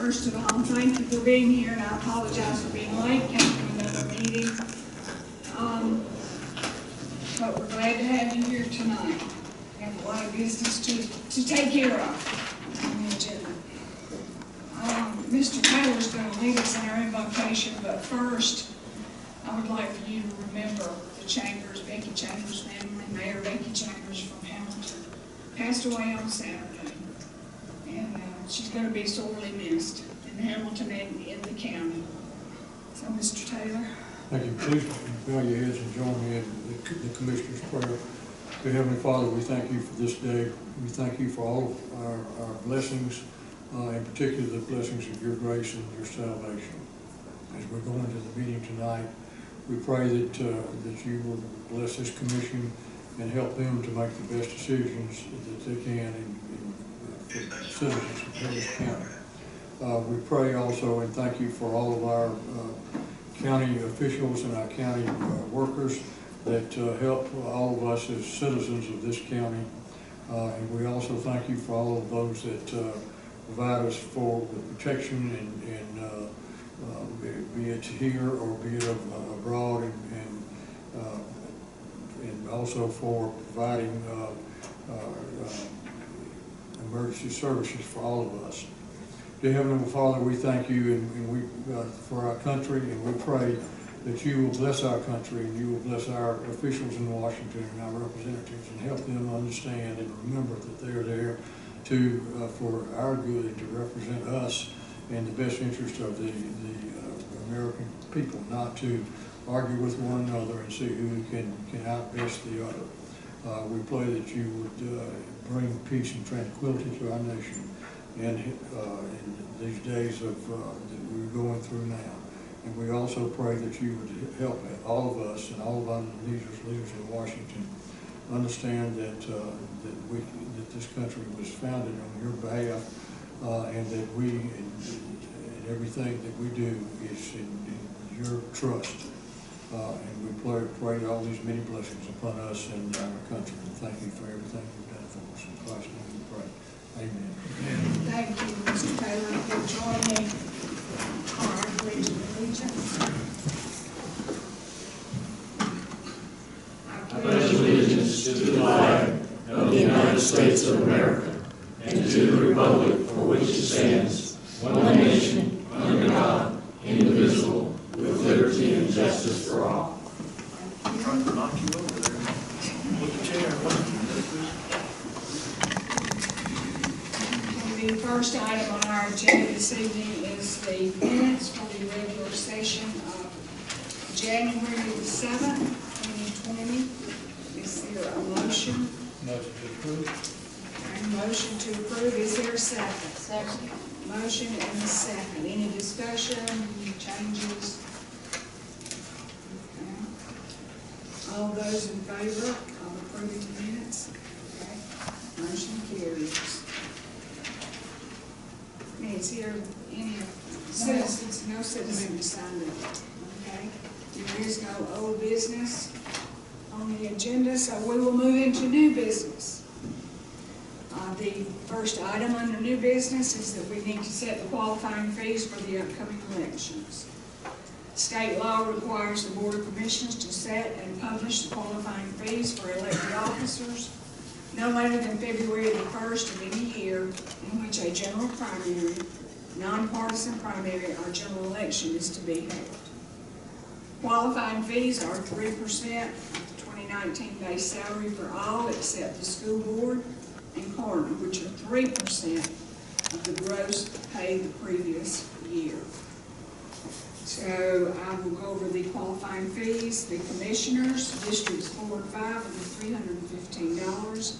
First of all, thank you for being here, and I apologize for being late, came from another meeting. But we're glad to have you here tonight. We have a lot of business to take care of on the agenda. Mr. Taylor's going to lead us in our invocation, but first, I would like for you to remember the Chambers, Becky Chambers family. Mayor Becky Chambers from Hamilton passed away on Saturday, and she's going to be sorely missed in Hamilton and in the county. So, Mr. Taylor. Thank you. Please bow your heads and join me in the Commissioner's prayer. Dear Heavenly Father, we thank you for this day. We thank you for all of our blessings, in particular the blessings of your grace and your salvation. As we're going to the meeting tonight, we pray that you will bless this commission and help them to make the best decisions that they can for citizens of Harris County. We pray also and thank you for all of our county officials and our county workers that help all of us as citizens of this county. And we also thank you for all of those that provide us with protection and be it here or be it abroad, and also for providing emergency services for all of us. Dear Heavenly Father, we thank you and we for our country, and we pray that you will bless our country and you will bless our officials in Washington and our representatives and help them understand and remember that they're there for our good and to represent us in the best interest of the American people, not to argue with one another and see who can outbest the other. We pray that you would bring peace and tranquility to our nation in these days that we're going through now. And we also pray that you would help all of us and all of our leaders in Washington understand that this country was founded on your behalf, and that and everything that we do is in your trust. And we pray all these many blessings upon us and our country. And thank you for everything you've done for us. In Christ's name we pray. Amen. Thank you, Mr. Taylor, for joining our Pledge of Allegiance. I pledge allegiance to the flag of the United States of America and to the republic for which it stands, one nation, under God, indivisible, with liberty and justice for all. I'm trying to knock you over there. With the chair. The first item on our agenda this evening is the minutes for the regular session of January the 7th, 2020. Is there a motion? Motion to approve. Okay, motion to approve. Is there a second? Second. Motion and a second. Any discussion? Any changes? Okay. All those in favor of approving the minutes? Okay. Motion carries. Is there any citizens? No citizens signed up. Okay. There is no old business on the agenda, so we will move into new business. The first item under new business is that we need to set the qualifying fees for the upcoming elections. State law requires the Board of Commissioners to set and publish the qualifying fees for elected officers no later than February the 1st of any year in which a general primary, nonpartisan primary, or general election is to be held. Qualifying fees are 3% of the 2019 base salary for all except the school board and coroner, which are 3% of the gross pay the previous year. So I will go over the qualifying fees. The commissioners, districts 4 and 5, will be $315.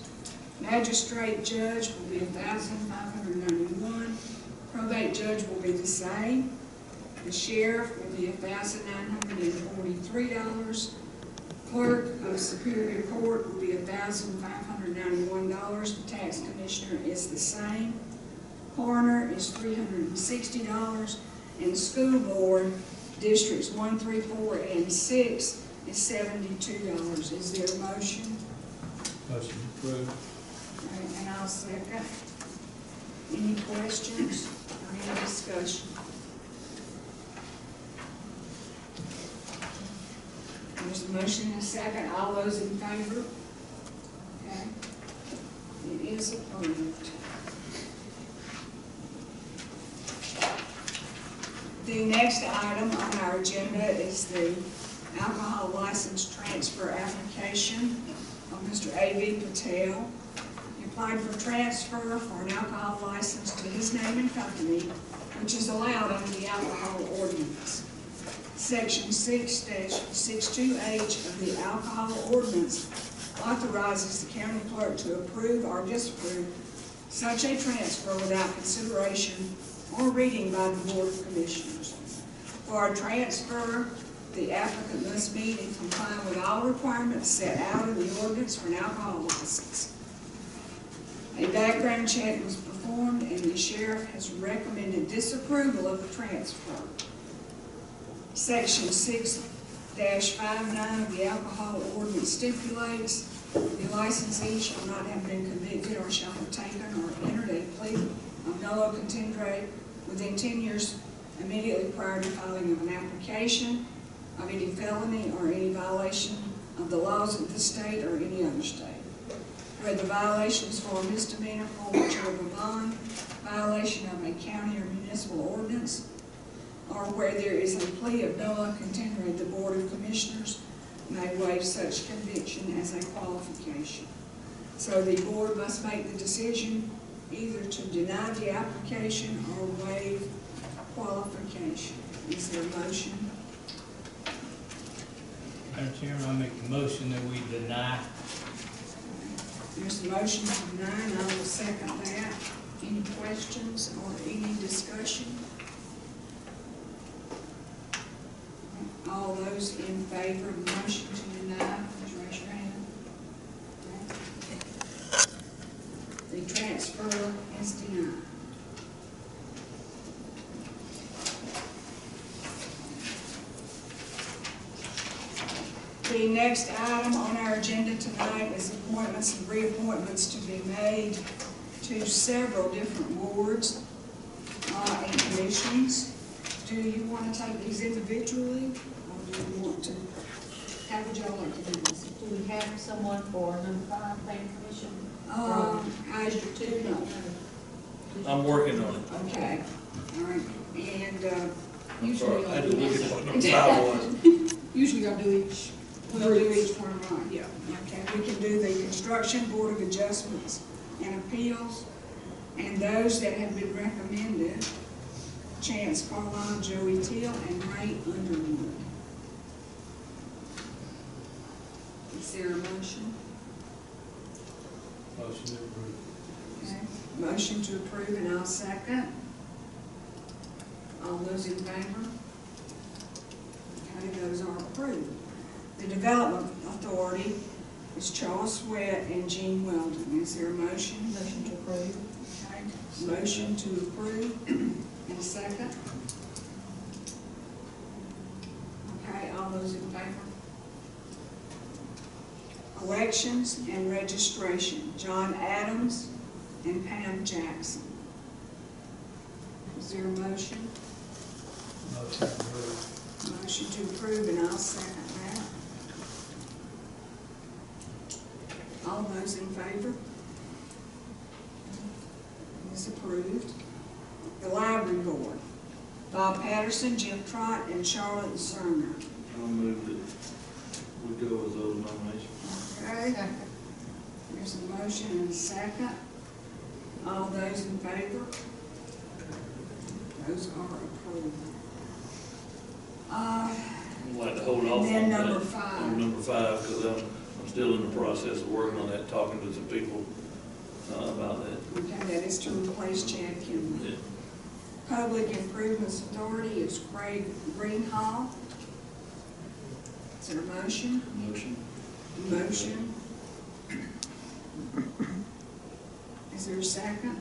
Magistrate judge will be $1,591. Probate judge will be the same. The sheriff will be $1,943. Clerk of Superior Court will be $1,591. The tax commissioner is the same. Coroner is $360. And school board, districts 1, 3, 4, and 6 is $72. Is there a motion? Motion approved. All right, and I'll second. Any questions or any discussion? There's a motion and a second. All those in favor? Okay. It is approved. The next item on our agenda is the alcohol license transfer application of Mr. A.V. Patel. He applied for transfer for an alcohol license to his name and company, which is allowed under the alcohol ordinance. Section 6-62H of the alcohol ordinance authorizes the county clerk to approve or disapprove such a transfer without consideration or reading by the Board of Commissioners. For a transfer, the applicant must meet and comply with all requirements set out in the ordinance for an alcohol license. A background check was performed and the sheriff has recommended disapproval of the transfer. Section 6-59 of the alcohol ordinance stipulates the licensee shall not have been convicted or shall have taken or entered a plea of nolo contendere within 10 years immediately prior to filing of an application of any felony or any violation of the laws of the state or any other state. Where the violation is for a misdemeanor, forfeiture of a bond, violation of a county or municipal ordinance, or where there is a plea of nolo contendere, the Board of Commissioners may waive such conviction as a qualification. So the board must make the decision either to deny the application or waive qualification. Is there a motion? Madam Chairman, I make the motion that we deny. There's a motion to deny, and I will second that. Any questions or any discussion? All those in favor of the motion to deny, please raise your hand. The transfer is denied. The next item on our agenda tonight is appointments and reappointments to be made to several different boards and commissions. Do you want to take these individually, or do you want to, how would y'all like to do this? Do we have someone for number 5 plan commission? I do not. I'm working on it. Okay, all right, and I'm usually sorry, I had to look at what number 5 was. usually I'll do each, we'll do each one, right? Yeah. Okay, we can do the Construction Board of Adjustments and Appeals, and those that have been recommended, Chance Carlisle, Joey Teal, and Ray Underwood. Is there a motion? Motion to approve. Okay. Motion to approve, and I'll second. All those in favor? Okay, those are approved. The Development Authority is Charles Sweat and Gene Weldon. Is there a motion? Motion to approve. Okay. Motion to approve, and a second. Okay, all those in favor? Elections and Registration, John Adams and Pam Jackson. Is there a motion? Motion to approve. Motion to approve, and I'll second that. All those in favor? It is approved. The Library Board, Bob Patterson, Jim Trott, and Charlotte Zerner. I'll move that we go with those nominations. Okay, there's a motion and a second. All those in favor? Those are approved. I'd like to hold off And then on number that. 5. On number 5, because I'm still in the process of working on that, talking to some people about that. Okay, that is to replace Chad Kinley. Yeah. Public Improvements Authority is Craig Greenhall. Is there a motion? Motion. Motion. Is there a second?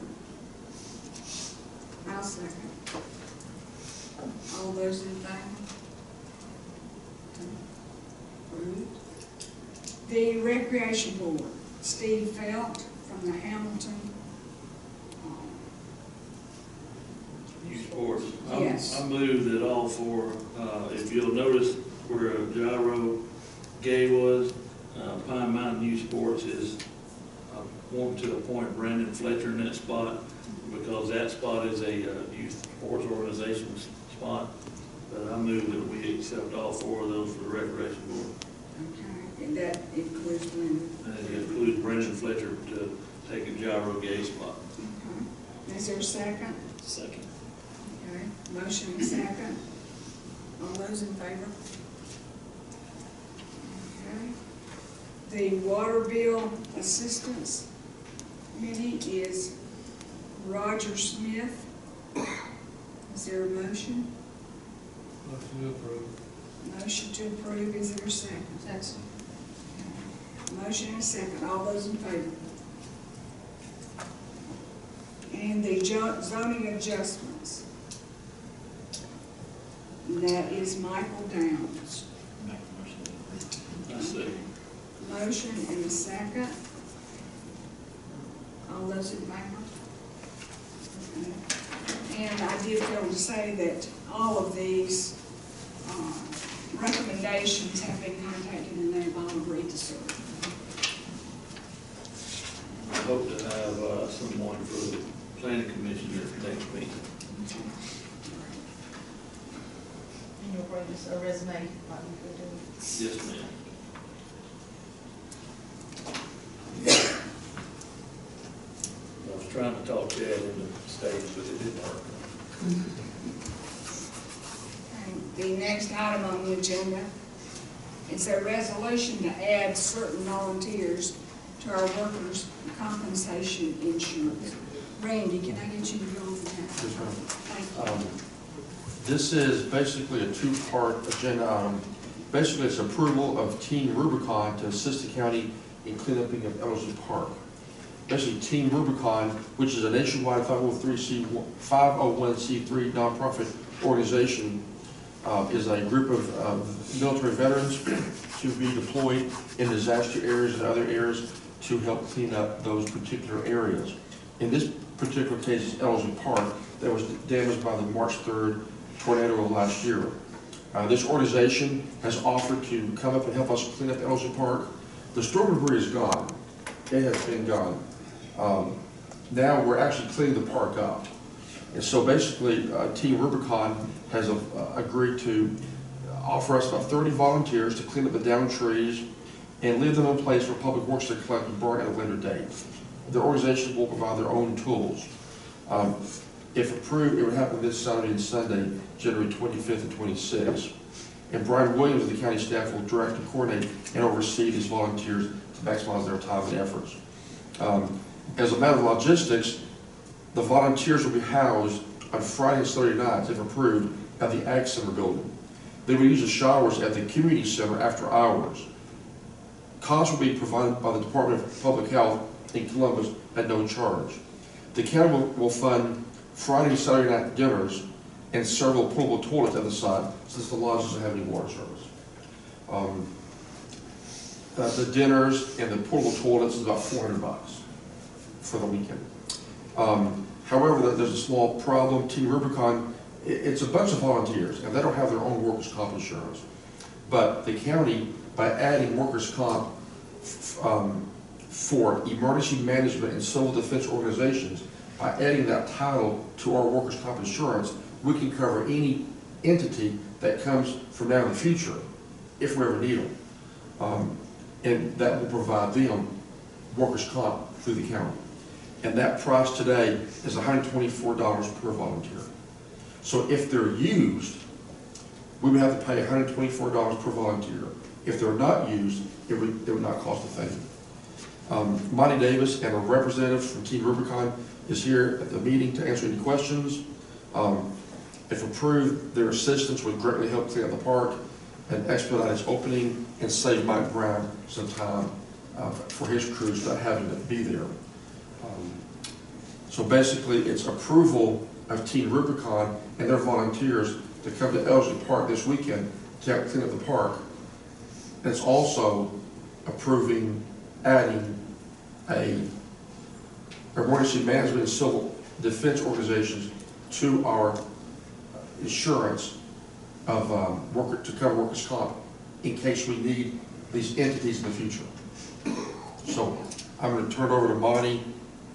I'll second. All those in favor? Approved. The Recreation Board, Steve Felt from the Hamilton youth sports. Yes. I move that all four, if you'll notice where Gyro Gay was, Pine Mountain Youth Sports is, wanting to appoint Brandon Fletcher in that spot, because that spot is a youth sports organization spot. But I move that we accept all four of those for the recreation board. Okay, and that includes Linda. And it includes Brandon Fletcher to take a Gyro Gay spot. Okay. Is there a second? Second. Okay, motion and second. All those in favor? Okay. The water bill assistance committee is Roger Smith. Is there a motion? Motion to approve. Motion to approve, is there a second? Second. Motion and second, all those in favor? And the zoning adjustments. That is Michael Downs. I see. Motion and a second. All those in favor? Okay. And I did fail to say that all of these recommendations have been contacted and they've all agreed to serve. I hope to have someone for the planning commission at the next meeting. And you'll bring us a resume, like you could do. Yes, ma'am. I was trying to talk Chad into staying, but it didn't work. The next item on the agenda is a resolution to add certain volunteers to our workers' compensation insurance. Randy, can I get you to go over that? Yes, ma'am. Thank you. This is basically a two-part agenda item. Basically, it's approval of Team Rubicon to assist the county in cleanup of Ellerslie Park. Basically, Team Rubicon, which is a nationwide 501c3 nonprofit organization, is a group of military veterans to be deployed in disaster areas and other areas to help clean up those particular areas. In this particular case, it's Ellerslie Park that was damaged by the March 3rd tornado of last year. This organization has offered to come up and help us clean up Ellerslie Park. The storm debris is gone. It has been gone. Now we're actually cleaning the park up. And so basically, Team Rubicon has agreed to offer us about 30 volunteers to clean up the downed trees and leave them in place for Public Works to collect and burn at a later date. The organization will provide their own tools. If approved, it would happen this Saturday and Sunday, January 25th and 26th. And Brian Williams of the county staff will direct and coordinate and oversee these volunteers to maximize their time and efforts. As a matter of logistics, the volunteers will be housed on Friday and Saturday nights, if approved, at the Ag Center building. They will use the showers at the community center after hours. Costs will be provided by the Department of Public Health in Columbus at no charge. The county will fund Friday and Saturday night dinners and several portable toilets at the site, since the lodge doesn't have any water service. The dinners and the portable toilets is about $400 for the weekend. However, there's a small problem. Team Rubicon, it's a bunch of volunteers, and they don't have their own workers' comp insurance. But the county, by adding workers' comp for emergency management and civil defense organizations, by adding that title to our workers' comp insurance, we can cover any entity that comes from now in the future, if we ever need them. And that will provide them workers' comp through the county. And that price today is $124 per volunteer. So if they're used, we would have to pay $124 per volunteer. If they're not used, it would not cost a thing. Monty Davis and a representative from Team Rubicon is here at the meeting to answer any questions. If approved, their assistance would greatly help clean up the park and expedite its opening and save Mike Brown some time for his crews not having to be there. So basically, it's approval of Team Rubicon and their volunteers to come to Ellerslie Park this weekend to help clean up the park. And it's also approving adding a emergency management and civil defense organizations to our insurance of to cover workers' comp in case we need these entities in the future. So I'm going to turn it over to Monty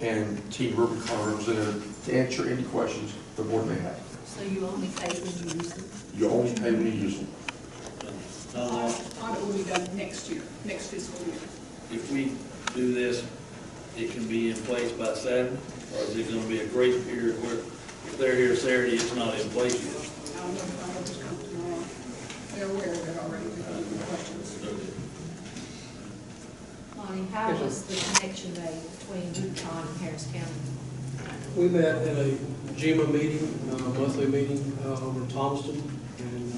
and Team Rubicon representative to answer any questions the board may have. So you only pay when you use them? You only pay when you use them. Audit will be done next year, next fiscal year. If we do this, it can be in place by Saturday, or is it gonna be a grace period where if they're here Saturday, it's not in place yet? I'll notify them to come tomorrow. They're aware of it already, if they have any questions. Lonnie, how was the connection made between Rubicon and Harris County? We met at a GMA meeting, monthly meeting over in Thomaston, and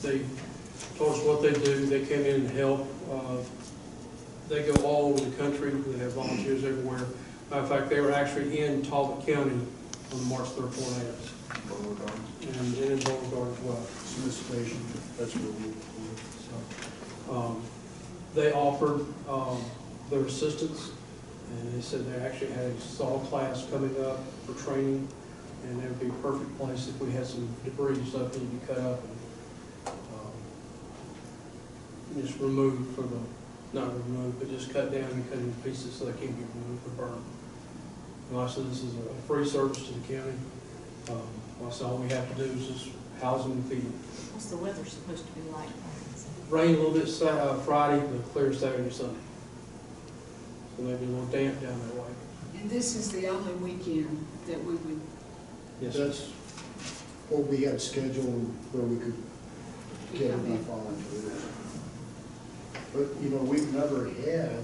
they told us what they do. They came in and help. They go all over the country. They have volunteers everywhere. In fact, they were actually in Talbot County on the March 3rd tornadoes. And in Beauregard as well. Smith Station, that's where we So, they offered their assistance, and they said they actually had a saw class coming up for training, and that would be a perfect place if we had some debris and stuff that needed to cut up and just remove for the, not remove, but just cut down and cut into pieces so they can't be removed or burned. And I said this is a free service to the county. I said all we have to do is just house them and feed them. What's the weather supposed to be like? Rain a little bit Friday, but clear Saturday and Sunday. So maybe a little damp down that way. And this is the only weekend that we would, Yes. That's what we had scheduled where we could get enough volunteers. But, you know, we've never had,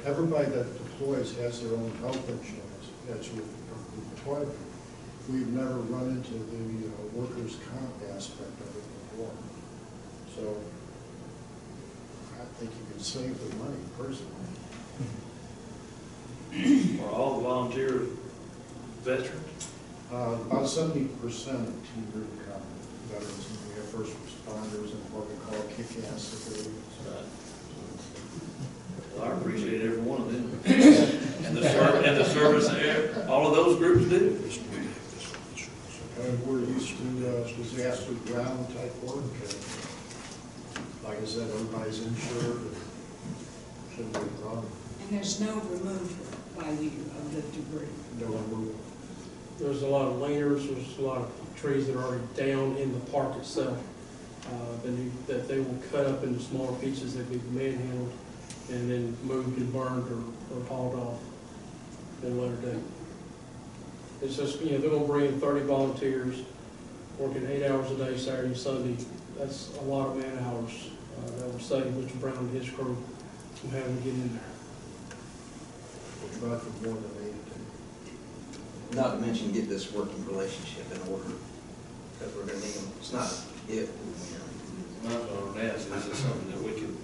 everybody that deploys has their own health insurance, that's with deployment. We've never run into the workers' comp aspect of it before. So I think you can save the money personally. Are all the volunteers veterans? About 70% of Team Rubicon veterans, and we have first responders and what we call kick-ass security. Well, I appreciate every one of them. And the service, all of those groups do. We're used to disaster ground type work. Like I said, everybody's insured. Shouldn't be a problem. and there's no removal by you of the debris. No removal. There's a lot of leaners, there's a lot of trees that are already down in the park itself, that they will cut up into smaller pieces that be manhandled and then moved and burned or hauled off at a later date. It's just, they're gonna bring in 30 volunteers, working 8 hours a day, Saturday and Sunday. That's a lot of man hours that will save Mr. Brown and his crew from having to get in there. We'll try for more than 8 Not to mention get this working relationship in order, because we're gonna need them. It's not if. My thought on that is this is something that we can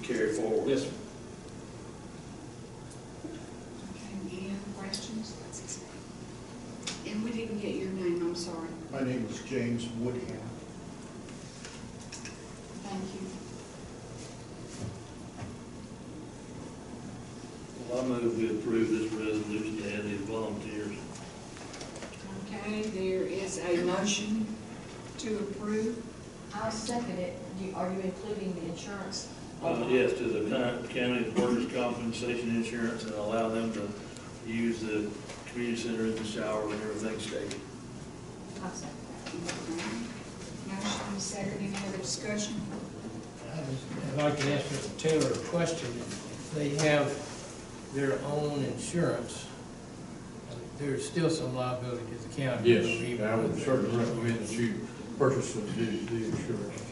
carry forward. Yes, sir. Okay, any other questions? And we didn't get your name, I'm sorry. My name is James Woodham. Thank you. Well, I move we approve this resolution to add these volunteers. Okay, there is a motion to approve. I'll second it. Are you including the insurance? Yes, to the county workers' compensation insurance and allow them to use the community center and the shower and everything stated. I'll second Motion and second, any other discussion? If I can ask Mr. Taylor a question, they have their own insurance, there's still some liability to the county. Yes, even I would with certainly their- recommend that you purchase the insurance.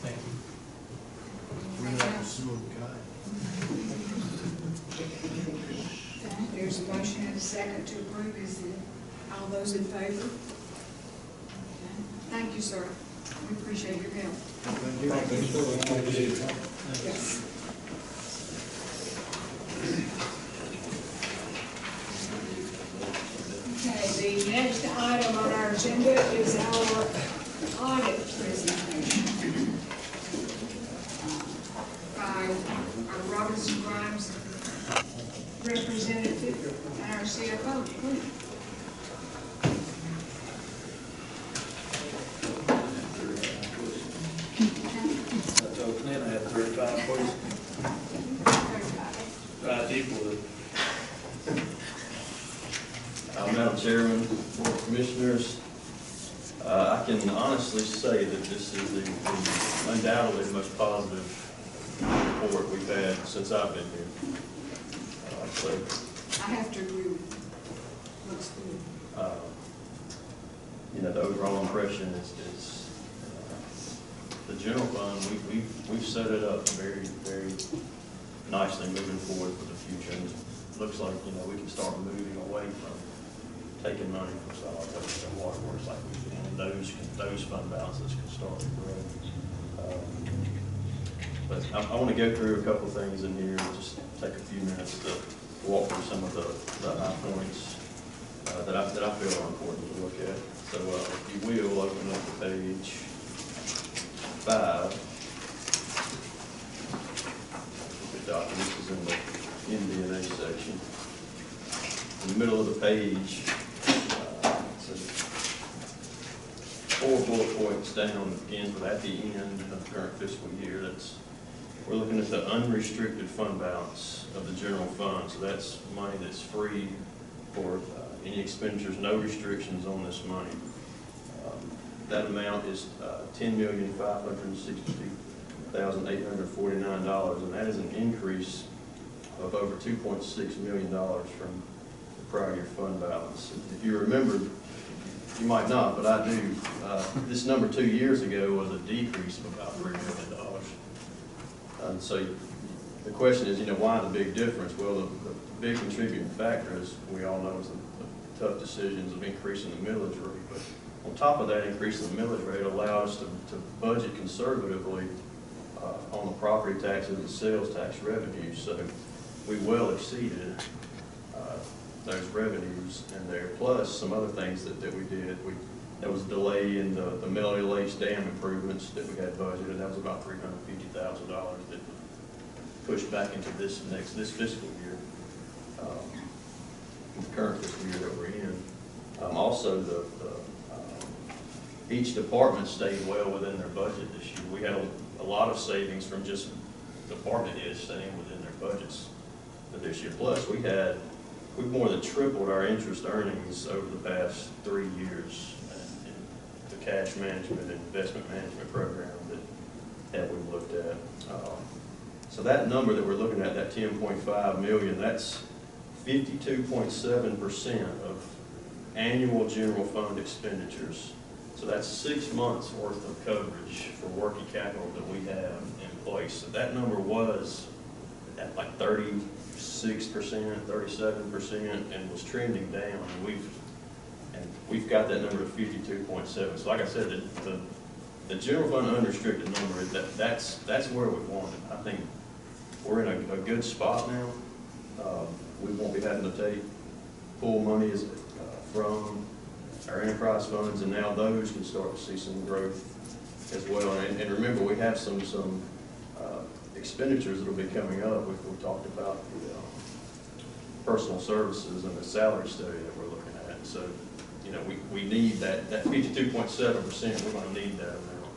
Thank you. Anything else? Okay, there's a motion and a second to approve. Is it all those in favor? Okay. Thank you, sir. We appreciate your help. Yes. Okay, the next item on our agenda is our audit presentation by our Robinson Grimes representative and our CFO. Please. Chairman, Board of Commissioners. I can honestly say that this is the undoubtedly the most positive report we've had since I've been here. So, I have to agree with you. Looks good. you know, the overall impression is the general fund, we've set it up very, very nicely moving forward for the future. And it looks like, you know, we can start moving away from taking money from solid waste and waterworks like we've been, and those fund balances can start to grow. But I want to go through a couple of things in here, just take a few minutes to walk through some of the high points that I feel are important to look at. So if you will, open up to page 5. The document is in the MD&A section. In the middle of the page, so 4 bullet points down again, but at the end of the current fiscal year, we're looking at the unrestricted fund balance of the general fund. So that's money that's free for any expenditures, no restrictions on this money. That amount is $10,562,849, and that is an increase of over $2.6 million from the prior year fund balance. If you remember, you might not, but I do, this number 2 years ago was a decrease of about $3 million. And so the question is, you know, why the big difference? Well, the big contributing factor, as we all know, is the tough decisions of increasing the millage rate. But on top of that, increasing the millage rate allowed us to budget conservatively on the property taxes and sales tax revenues. So we well exceeded those revenues in there, plus some other things that we did. There was a delay in the Melody Lakes Dam improvements that we had budgeted. That was about $350,000 that pushed back into this fiscal year, the current fiscal year that we're in. Also, each department stayed well within their budget this year. We had a lot of savings from just department heads staying within their budgets for this year. Plus, we've more than tripled our interest earnings over the past 3 years. The cash management and investment management program that we've looked at. So that number that we're looking at, that 10.5 million, that's 52.7% of annual general fund expenditures. So that's 6 months worth of coverage for working capital that we have in place. So that number was at like 36%, 37%, and was trending down. And we've got that number to 52.7. So like I said, the general fund unrestricted number, that's where we want it. I think we're in a good spot now. We won't be having to pull money from our enterprise funds, and now those can start to see some growth as well. And remember, we have some expenditures that will be coming up. We've talked about the personal services and the salary study that we're looking at. So, you know, we need that 52.7%. We're going to need that amount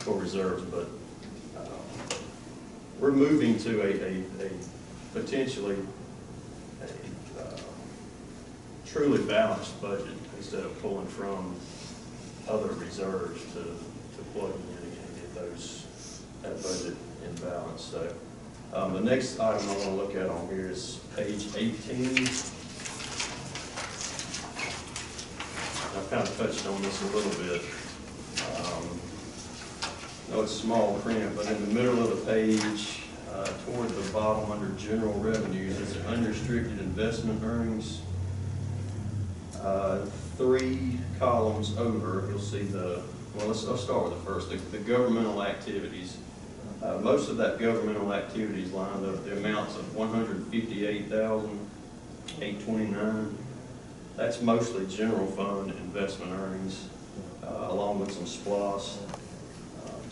for reserves, but we're moving to a potentially truly balanced budget instead of pulling from other reserves to plug in and get that budget in balance. So the next item I want to look at on here is page 18. I've kind of touched on this a little bit. I know it's small print, but in the middle of the page, toward the bottom under general revenues, it's unrestricted investment earnings. 3 columns over, you'll see I'll start with the first, the governmental activities. Most of that governmental activities lined up the amounts of $158,829. That's mostly general fund investment earnings, along with some SPLOS,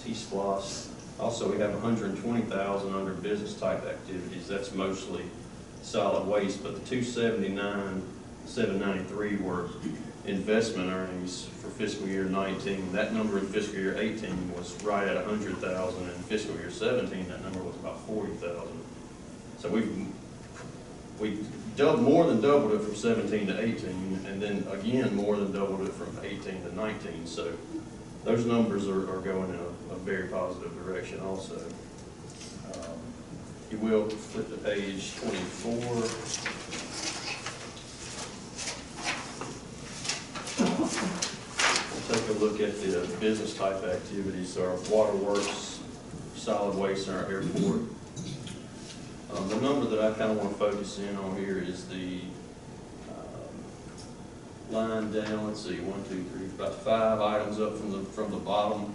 T-SPLOS. Also, we have $120,000 under business type activities. That's mostly solid waste, but the $279,793 were investment earnings for fiscal year 19. That number in fiscal year 18 was right at $100,000. In fiscal year 17, that number was about $40,000. So we more than doubled it from 17 to 18, and then again, more than doubled it from 18 to 19. So those numbers are going in a very positive direction also. You will flip to page 24. We'll take a look at the business type activities, our waterworks, solid waste, and our airport. The number that I kind of want to focus in on here is the line down, let's see, 1, 2, 3, about 5 items up from the bottom,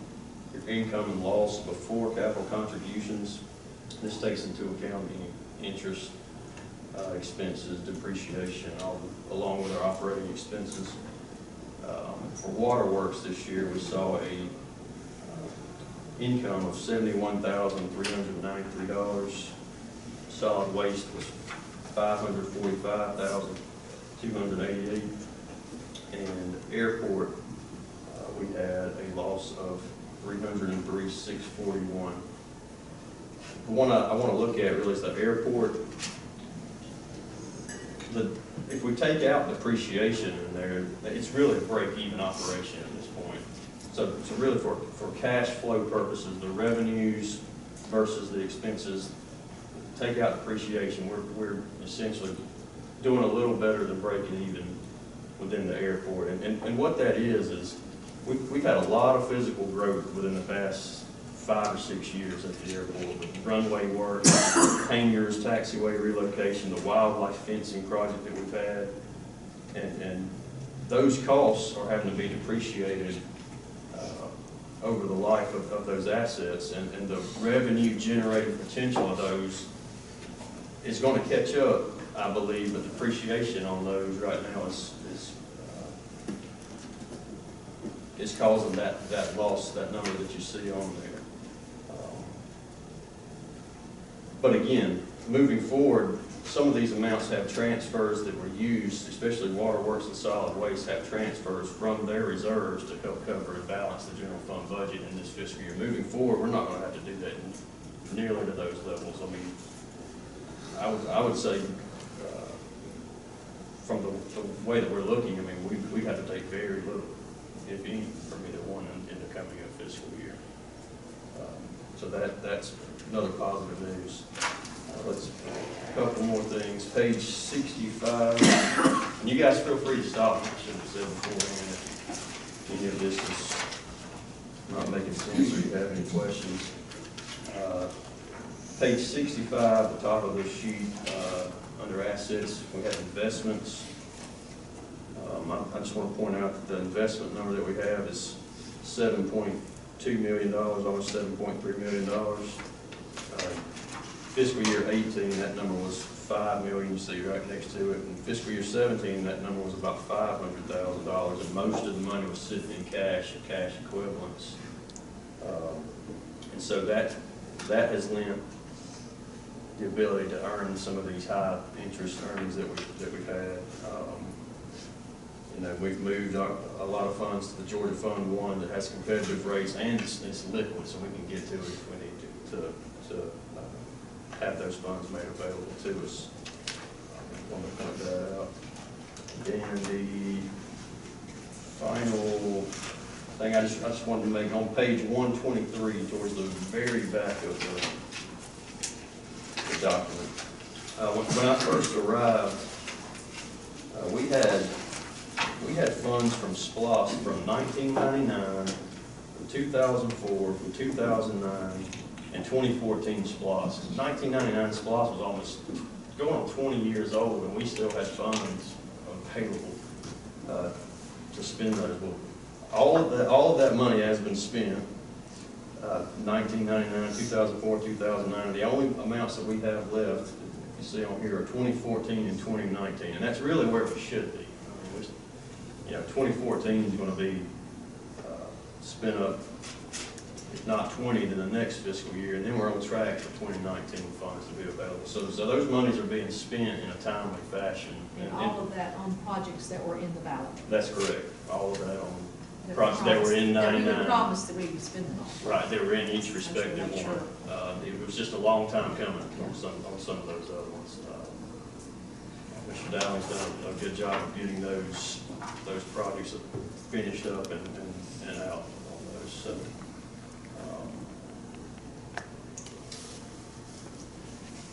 your income and loss before capital contributions. This takes into account any interest, expenses, depreciation, along with our operating expenses. For waterworks this year, we saw a income of $71,393. Solid waste was $545,288. And airport, we had a loss of $303,641. The one I want to look at really is the airport. If we take out depreciation in there, it's really a break-even operation at this point. So really for cash flow purposes, the revenues versus the expenses, take out depreciation, we're essentially doing a little better than breaking even within the airport. And what that is we've had a lot of physical growth within the past 5 or 6 years at the airport, with runway work, hangars, taxiway relocation, the wildlife fencing project that we've had, and those costs are having to be depreciated over the life of those assets, and the revenue generating potential of those is going to catch up, I believe, but depreciation on those right now is causing that loss, that number that you see on there. But again, moving forward, some of these amounts have transfers that were used, especially waterworks and solid waste have transfers from their reserves to help cover and balance the general fund budget in this fiscal year. Moving forward, we're not going to have to do that nearly to those levels. I mean, I would say from the way that we're looking, I mean, we have to take very little, if any, from either one in the coming fiscal year. So that's another positive news. Let's a couple more things. Page 65. And you guys feel free to stop. I should have said beforehand if any of this is not making sense or you have any questions. Page 65, the top of this sheet, under assets, we have investments. I just want to point out that the investment number that we have is $7.2 million, almost $7.3 million. Fiscal year 18, that number was $5 million, you see right next to it. In fiscal year 17, that number was about $500,000, and most of the money was sitting in cash and cash equivalents. And so that has lent the ability to earn some of these high interest earnings that we've had. You know, we've moved a lot of funds to the Georgia Fund 1 that has competitive rates and it's liquid, so we can get to it if we need to have those funds made available to us. I want to point that out. And the final thing I just wanted to make on page 123, towards the very back of the document. When I first arrived, we had funds from SPLOST from 1999, from 2004, from 2009, and 2014 SPLOST. 1999 SPLOST was almost going on 20 years old, and we still had funds available to spend those. Well, all of that money has been spent. 1999, 2004, 2009. The only amounts that we have left, you see on here, are 2014 and 2019, and that's really where we should be. I mean, you know, 2014 is going to be spent up, if not 20, then the next fiscal year, and then we're on track for 2019 funds to be available. So those monies are being spent in a timely fashion. And all of that on projects that were in the ballot. That's correct. All of that on projects that were in 99. That we promised that we would spend them on. Right, they were in each respective one. It was just a long time coming on some of those other ones. Mr. Dowling's done a good job of getting those projects finished up and out on those. So,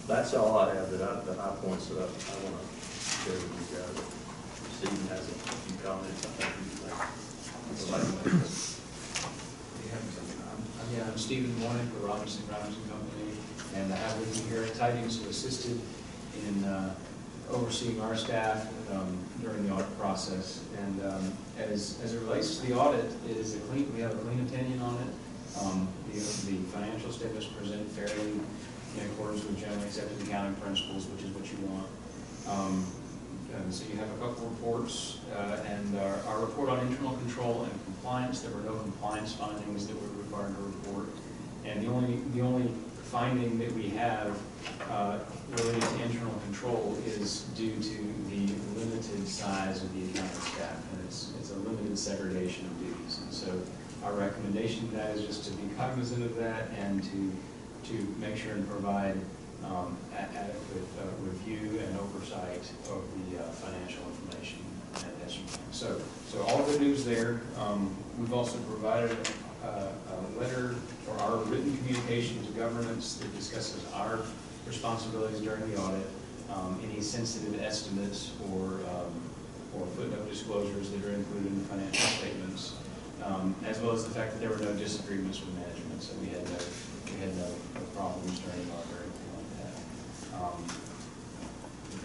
that's all I have the high points that I want to share with you guys. Stephen has a few comments, I think he'd like to make. Yeah, I'm Stephen Warnick with Robinson Company, and I have with me here Tidings, who assisted in overseeing our staff during the audit process. And as it relates to the audit, we have a clean opinion on it. The financial statements presented fairly in accordance with generally accepted accounting principles, which is what you want. So you have a couple reports, and our report on internal control and compliance. There were no compliance findings that were required to report, and the only finding that we have related to internal control is due to the limited size of the accounting staff, and it's a limited segregation of duties. And so our recommendation to that is just to be cognizant of that and to make sure and provide adequate review and oversight of the financial information at Esmond. So all good news there. We've also provided a letter for our written communication to governance that discusses our responsibilities during the audit, any sensitive estimates or footnote disclosures that are included in the financial statements, as well as the fact that there were no disagreements with management, so we had no problems during the audit or anything like that.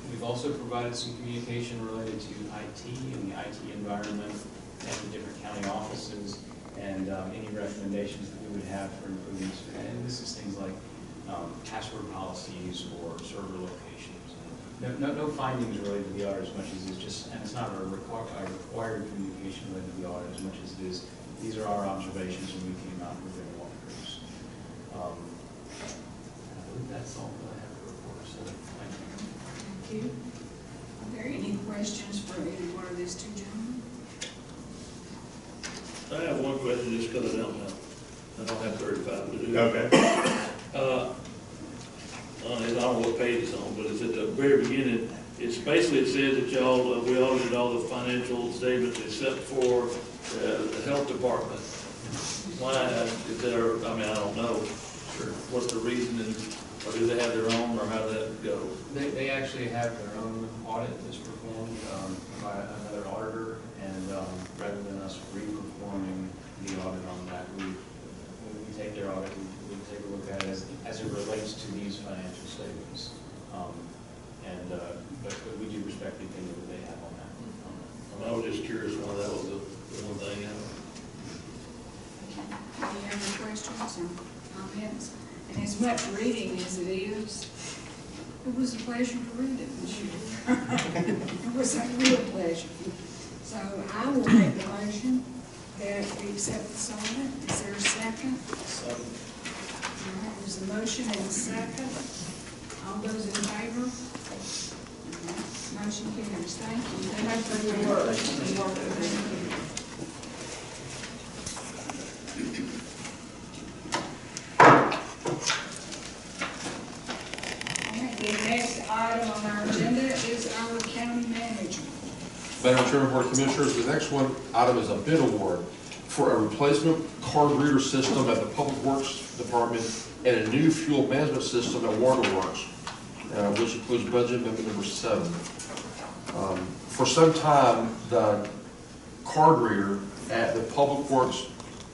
We've also provided some communication related to IT and the IT environment and the different county offices, and any recommendations that we would have for improvements. And this is things like password policies or server locations. No findings related to the audit as much as it's just, and it's not a required communication related to the audit as much as it is, these are our observations and we came out with their walkthroughs. I believe that's all that I have to report, so thank you. Thank you. Are there any questions for either one of these two gentlemen? I have one question just because I don't know. I don't have 35 to do. Okay. I don't know what page it's on, but it's at the very beginning. It's basically, it says that y'all, we audited all the financial statements except for the health department. Why is there, I mean, I don't know. Sure. What's the reason, or do they have their own, or how does that go? They actually have their own audit that's performed by another auditor, and rather than us re-performing the audit on that, when we take their audit, we take a look at it as it relates to these financial statements. But we do respect the opinion that they have on that. I was just curious why that was the one thing. Any other questions or comments? And as much reading as it is, it was a pleasure to read it this year. It was a real pleasure. So I will make the motion that we accept this audit. Is there a second? Second. All right, there's a motion and a second. All those in favor? Motion carries. Thank you. Thank you for your work. Thank you. All right, the next item on our agenda is our county manager. Madam Chairman, Board of Commissioners, the next item is a bid award for a replacement card reader system at the Public Works Department and a new fuel management system at Waterworks, which includes budget amendment number 7. For some time, the card reader at the Public Works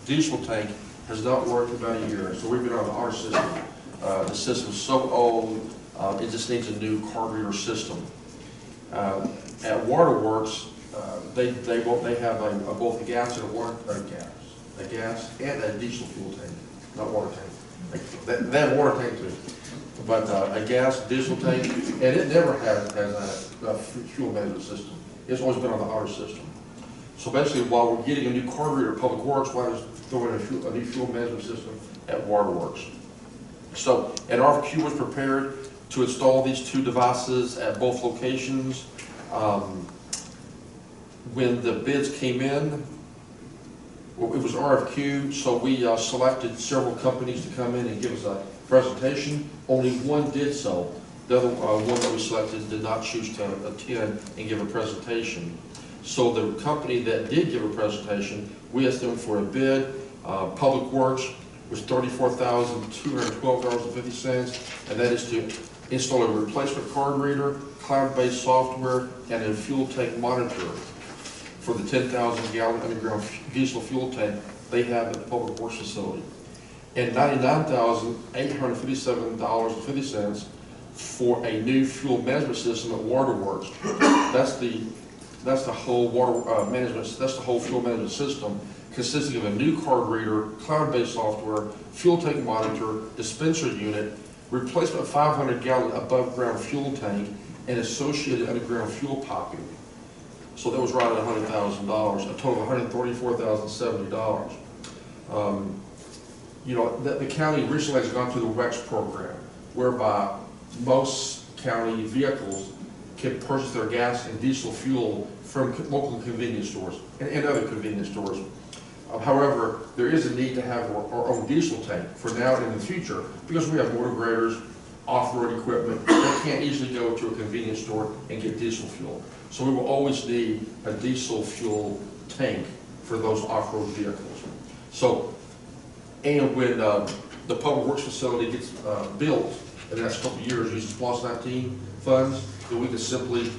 diesel tank has not worked about a year, so we've been on our system. The system's so old, it just needs a new card reader system. At Waterworks, they have both a gas and a gas and a diesel fuel tank, not water tank. They have a water tank too, but a gas diesel tank, and it never has a fuel management system. It's always been on the auto system. So basically, while we're getting a new card reader at Public Works, why not throw in a new fuel management system at Waterworks? So an RFQ was prepared to install these two devices at both locations. When the bids came in, well, it was RFQ, so we selected several companies to come in and give us a presentation. Only one did so, The other one that we selected did not choose to attend and give a presentation. So the company that did give a presentation, we asked them for a bid. Public Works was $34,212.50, and that is to install a replacement card reader, cloud-based software, and a fuel tank monitor for the 10,000-gallon underground diesel fuel tank they have at the Public Works facility, and $99,857.50 for a new fuel management system at Waterworks. That's the whole water management. That's the whole fuel management system, consisting of a new card reader, cloud-based software, fuel tank monitor, dispenser unit, replacement 500-gallon above-ground fuel tank, and associated underground fuel piping. So that was right at $100,000, a total of $134,070. You know, the county recently has gone through the WEX program, whereby most county vehicles can purchase their gas and diesel fuel from local convenience stores and other convenience stores. However, there is a need to have our own diesel tank for now and in the future, because we have motor graders, off-road equipment that can't easily go to a convenience store and get diesel fuel. So we will always need a diesel fuel tank for those off-road vehicles. So, and when the Public Works facility gets built in the next couple of years using SPLOST 19 funds, then we can simply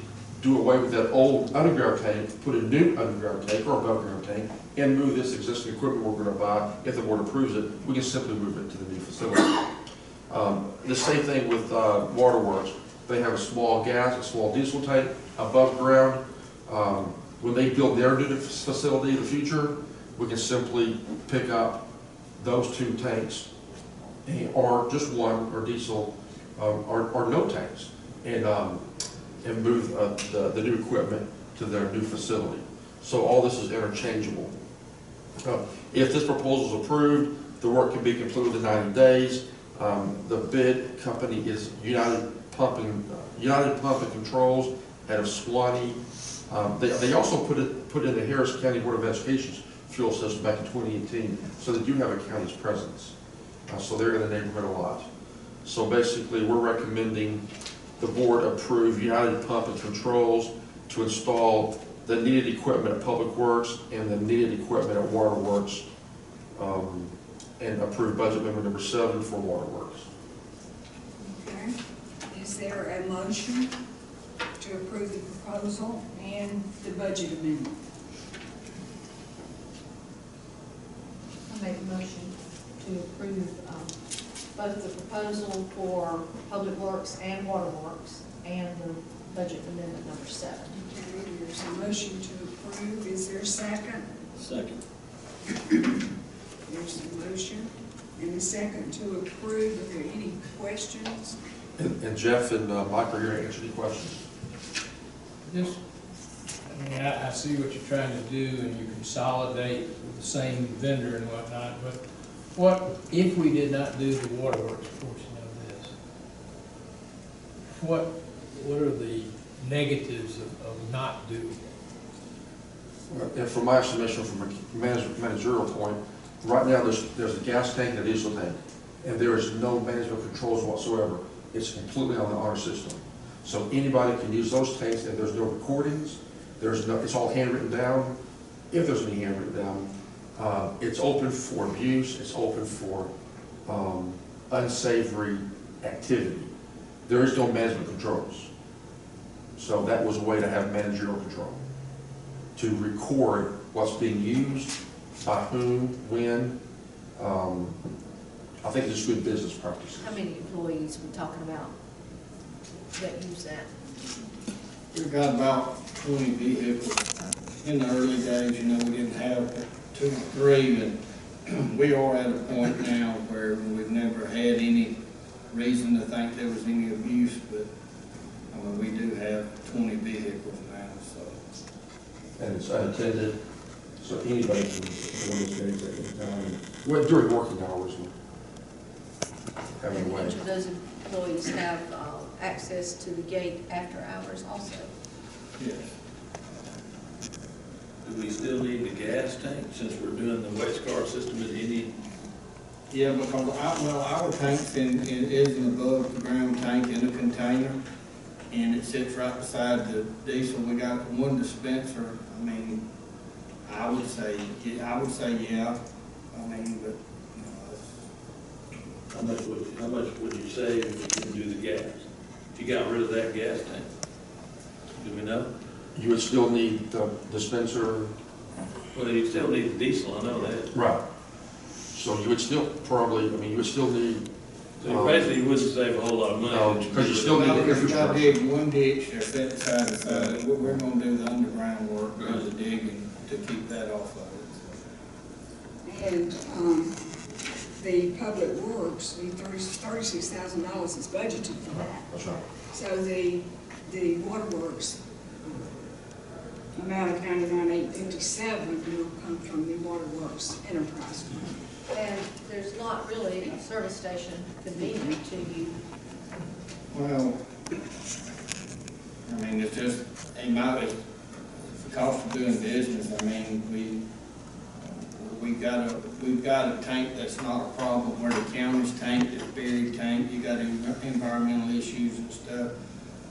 do away with that old underground tank, put a new underground tank or above ground tank, and move this existing equipment we're going to buy. If the board approves it, we can simply move it to the new facility. The same thing with Waterworks. They have a small gas, a small diesel tank above ground. When they build their new facility in the future, we can simply pick up those two tanks, or just one, or diesel, or no tanks, and move the new equipment to their new facility. So all this is interchangeable. If this proposal is approved, the work can be completed in 90 days. The bid company is United Pump and Controls out of Swanee. They also put in the Harris County Board of Education's fuel system back in 2018, so they do have a county's presence. So they're in the neighborhood a lot. So basically, we're recommending the board approve United Pump and Controls to install the needed equipment at Public Works and the needed equipment at Waterworks, and approve budget amendment number 7 for Waterworks. Okay. Is there a motion to approve the proposal and the budget amendment? I make a motion to approve both the proposal for Public Works and Waterworks and the budget amendment number 7. Okay, there's a motion to approve. Is there a second? Second. There's a motion and a second to approve. Are there any questions? And Jeff and Mike are here to answer any questions. Just, I mean, I see what you're trying to do, and you consolidate with the same vendor and whatnot, but what if we did not do the Waterworks portion of this? What are the negatives of not doing it? And from my estimation, from a managerial point, right now there's a gas tank and a diesel tank, and there is no management controls whatsoever. It's completely on the honor system. So anybody can use those tanks, and there's no recordings. It's all handwritten down, if there's any handwritten down. It's open for abuse. It's open for unsavory activity. There is no management controls. So that was a way to have managerial control, to record what's being used, by whom, when. I think it's good business practice. How many employees are we talking about that use that? We've got about 20 vehicles. In the early days, you know, we didn't have 2 or 3, and we are at a point now where we've never had any reason to think there was any abuse, but we do have 20 vehicles now, so. And it's unattended, so anybody can go those days at any time. Well, during working hours, having a way. Each of those employees have access to the gate after hours also. Yes. Do we still need the gas tank since we're doing the waste car system at any Yeah, because our tank's is an above the ground tank in a container, and it sits right beside the diesel. We got one dispenser. I mean, I would say yeah. I mean, but, you know, How much would you save if you can do the gas? If you got rid of that gas tank? Do we know? You would still need the dispenser. Well, you still need the diesel, I know that. Right. So you would still probably, I mean, you would still need. So basically, you wouldn't save a whole lot of money. No, because you still need the we got to infrastructure. dig one ditch or set side to side. We're gonna do the underground work, do the digging to keep that off of it. And, the public works, the $36,000 is budgeted for that. That's right. So the waterworks amount of $99,857 will come from the waterworks enterprise fund. And there's not really a service station convenient to you. Well, I mean, it's just, it's the cost of doing business. I mean, we've got a tank that's not a problem, where the county's tank is buried tank. You got environmental issues and stuff.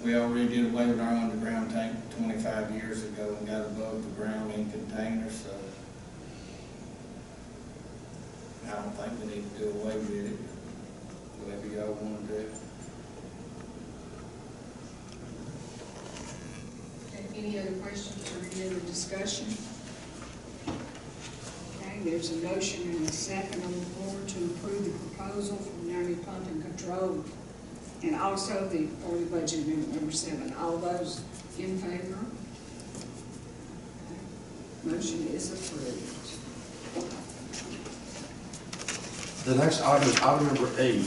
We already did away with our underground tank 25 years ago and got above the ground in containers, so I don't think we need to do away with it. Whatever y'all want to do. Okay, any other questions or any other discussion? Okay, there's a motion and a second on the floor to approve the proposal from County Pump and Control, and also for the budget amendment number 7. All those in favor? Okay. Motion is approved. The next item is item number 8, and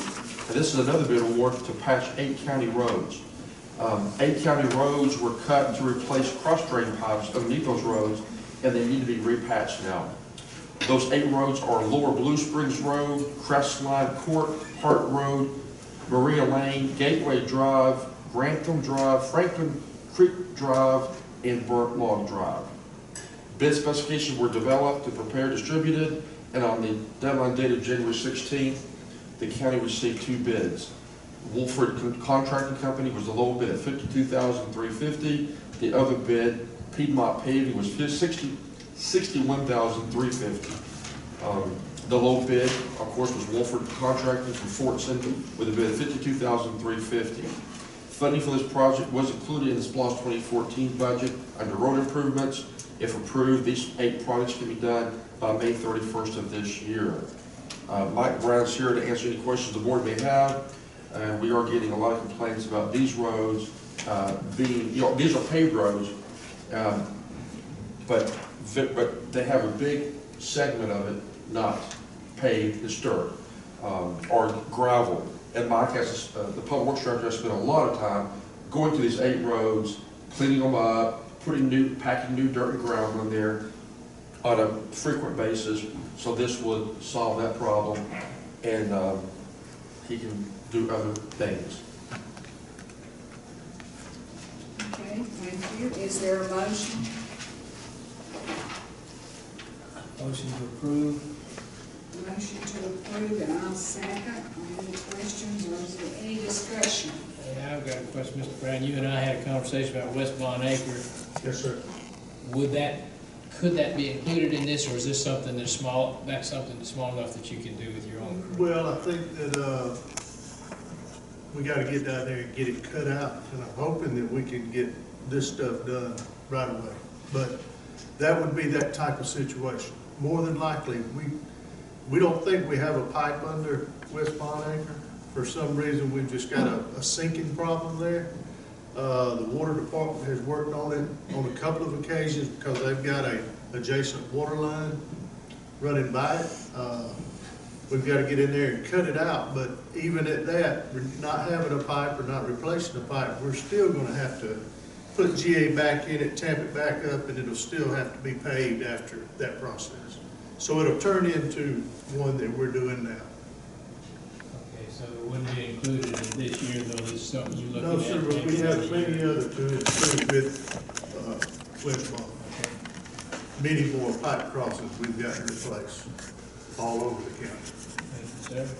this is another bid award to patch 8 county roads. 8 county roads were cut to replace cross drain pipes underneath those roads, and they need to be repatched now. Those 8 roads are Lower Blue Springs Road, Crestline Court, Hart Road, Maria Lane, Gateway Drive, Grantham Drive, Franklin Creek Drive, and Burnt Log Drive. Bid specifications were developed and prepared, distributed, and on the deadline dated January 16th, the county received 2 bids. Wolford Contracting Company was the low bid at $52,350. The other bid, Piedmont Paving, was $61,350. The low bid, of course, was Wolford Contracting from Fortson with a bid of $52,350. Funding for this project was included in the SPLOST 2014 budget under road improvements. If approved, these 8 projects can be done by May 31st of this year. Mike Brown's here to answer any questions the board may have. We are getting a lot of complaints about these roads being, these are paved roads, but they have a big segment of it not paved, it's dirt, or gravel. And Mike has, the public works director, has spent a lot of time going through these 8 roads, cleaning them up, packing new dirt and gravel in there on a frequent basis. So this would solve that problem, and he can do other things. Okay, thank you. Is there a motion? Motion to approve. Motion to approve, and I'll second. Any questions or is there any discussion? Hey, I've got a question, Mr. Brown. You and I had a conversation about West Bon Acre. Yes, sir. Could that be included in this, or is this something that's small enough that you can do with your own crew? Well, I think that, we gotta get down there and get it cut out, and I'm hoping that we can get this stuff done right away. But that would be that type of situation. More than likely, we don't think we have a pipe under West Bon Acre. For some reason, we've just got a sinking problem there. The water department has worked on it on a couple of occasions because they've got a adjacent water line running by it. We've got to get in there and cut it out, but even at that, not having a pipe or not replacing a pipe, we're still going to have to put GA back in it, tamp it back up, and it'll still have to be paved after that process. So it'll turn into one that we're doing now. Okay, so it wouldn't be included in this year, though, it's something you're looking at? No, sir, but we have plenty other to include with West Bon. Many more pipe crossings we've got to replace. all over the county. Thank you, sir.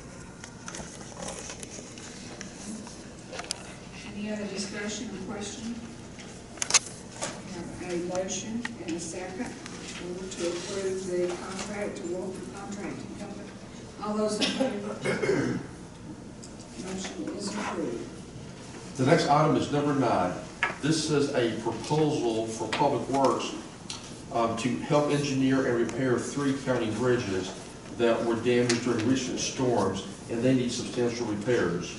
Any other discussion or question? We have a motion and a second to approve the contract to Walker Contracting Company. All those in favor? Motion is approved. The next item is number 9. This is a proposal for Public Works to help engineer and repair 3 county bridges that were damaged during recent storms, and they need substantial repairs.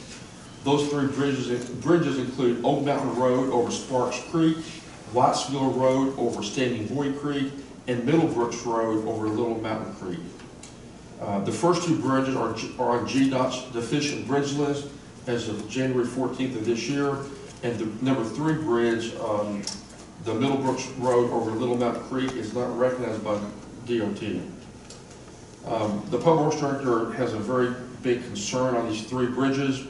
Those 3 bridges include Oak Mountain Road over Sparks Creek, Wattsville Road over Standing Boy Creek, and Middlebrooks Road over Little Mountain Creek. The first 2 bridges are on GDOT's deficient bridge list as of January 14th of this year, and the number 3 bridge, the Middlebrooks Road over Little Mountain Creek, is not recognized by DOT. The Public Works Director has a very big concern on these 3 bridges.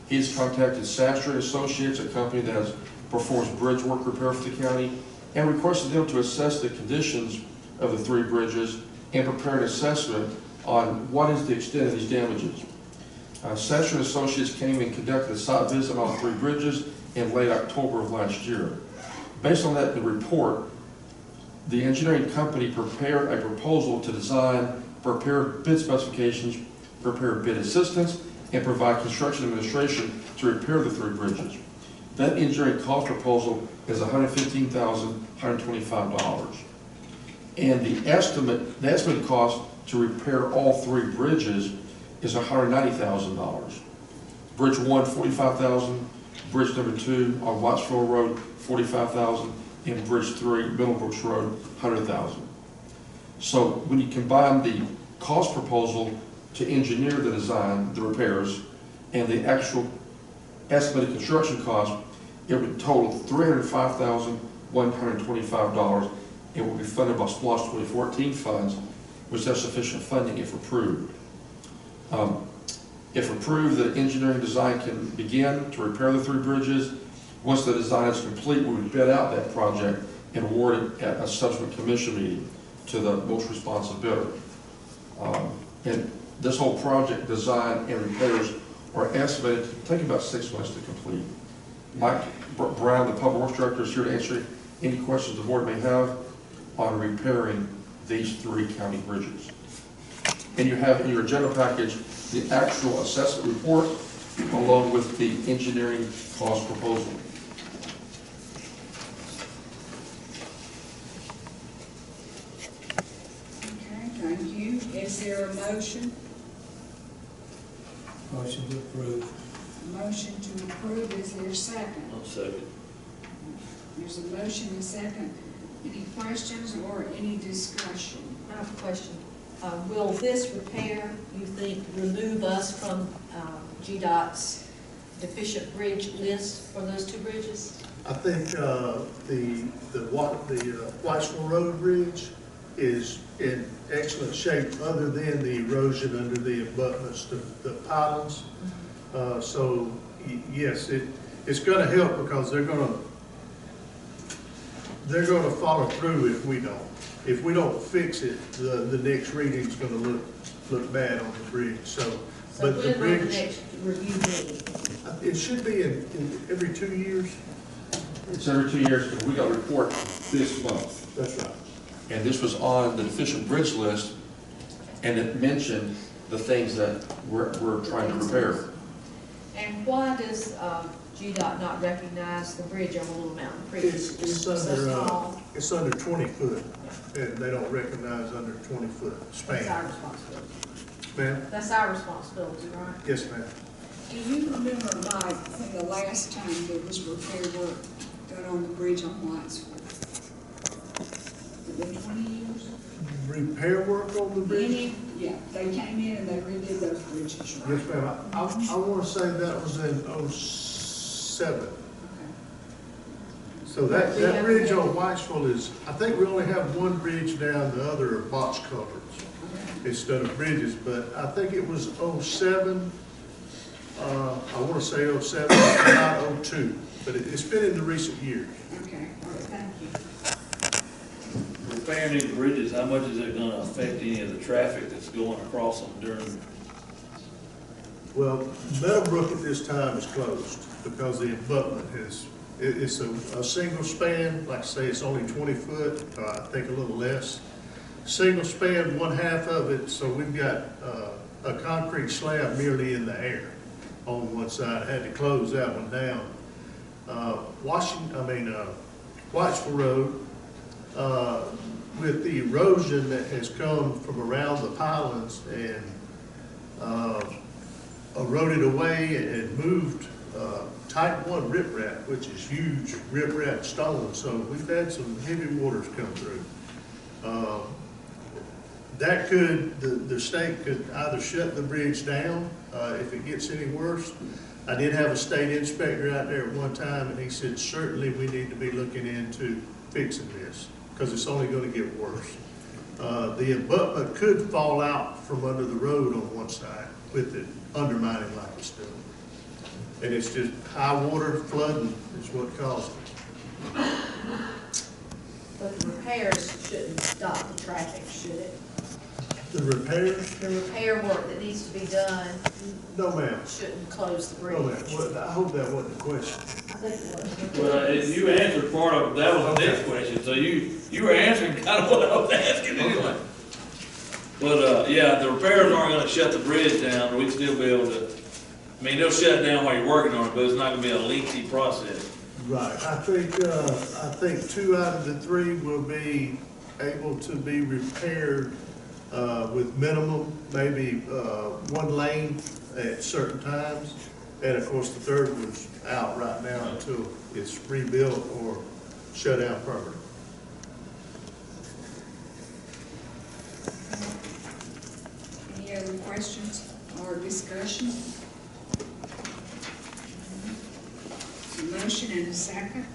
He's contacted Sastre Associates, a company that performs bridge work repair for the county, and requested them to assess the conditions of the 3 bridges and prepare an assessment on what is the extent of these damages. Sastre Associates came and conducted a site visit on all 3 bridges in late October of last year. Based on that report, the engineering company prepared a proposal to design, prepare bid specifications, prepare bid assistance, and provide construction administration to repair the 3 bridges. That engineering cost proposal is $115,125. And the estimated cost to repair all 3 bridges is $190,000. Bridge 1, $45,000. Bridge number 2 on Wattsville Road, $45,000. And Bridge 3, Middlebrooks Road, $100,000. So when you combine the cost proposal to engineer the design, the repairs, and the actual estimated construction cost, it would total $305,125. It will be funded by SPLOST 2014 funds, which has sufficient funding if approved. If approved, the engineering design can begin to repair the 3 bridges. Once the design is complete, we would bid out that project and award it at a subsequent commission meeting to the most responsive bidder. And this whole project design and repairs are estimated to take about 6 months to complete. Mike Brown, the Public Works Director, is here to answer any questions the board may have on repairing these 3 county bridges. And you have in your agenda package the actual assessment report along with the engineering cost proposal. Okay, thank you. Is there a motion? Motion to approve. Motion to approve, is there a second? I'll second. There's a motion and a second. Any questions or any discussion? I have a question. Will this repair, you think, remove us from GDOT's deficient bridge list for those 2 bridges? I think the Whitesville Road Bridge is in excellent shape other than the erosion under the abutments, the pylons. So yes, it's going to help because they're going to follow through if we don't. If we don't fix it, the next reading's going to look bad on the bridge. So but the bridge, the next review meeting? It should be in every 2 years. It's every 2 years, but we got a report this month. That's right. And this was on the deficient bridge list, and it mentioned the things that we're trying to repair. And why does GDOT not recognize the bridge over Little Mountain Creek? It's under 20 foot, and they don't recognize under 20-foot span. That's our responsibility. Ma'am? That's our responsibility, right? Yes, ma'am. Do you remember, Mike, when the last time there was repair work done on the bridge on Whitesville? Has it been 20 years? Repair work on the bridge? Yeah, they came in and they redid those bridges, right? Yes, ma'am. I want to say that was in '07. Okay. So that bridge on Whitesville is, I think we only have one bridge down, the other are box culverts instead of bridges, but I think it was '07. I want to say '07, not '02, but it's been in the recent years. Okay, all right, thank you. repairing these bridges, how much is it gonna affect any of the traffic that's going across them during? Well, Meadowbrook at this time is closed because the abutment it's a single span, like I say, it's only 20 foot, or I think a little less. Single span, one half of it, so we've got a concrete slab nearly in the air on one side. I had to close that one down. Whitesville Road, with the erosion that has come from around the pylons and eroded away and moved type 1 riprap, which is huge riprap stone. So we've had some heavy waters come through. That the state could either shut the bridge down if it gets any worse. I did have a state inspector out there at one time, and he said, certainly we need to be looking into fixing this, because it's only going to get worse. The abutment could fall out from under the road on one side with it undermining like it's doing. And it's just high water flooding is what caused it. But the repairs shouldn't stop the traffic, should it? The repairs? The repair work that needs to be done No, ma'am. shouldn't close the bridge. No, ma'am. Well, I hope that wasn't the question. I think it was. Well, you answered part of, that was the next question, so you were answering kind of what I was asking anyway. But, yeah, the repairs aren't gonna shut the bridge down, we'd still be able to, I mean, they'll shut it down while you're working on it, but it's not gonna be a lengthy process. Right. I think 2 out of the 3 will be able to be repaired with minimum, maybe 1 lane at certain times. And of course, the 3rd one's out right now until it's rebuilt or shut down permanently. Any other questions or discussion? A motion and a second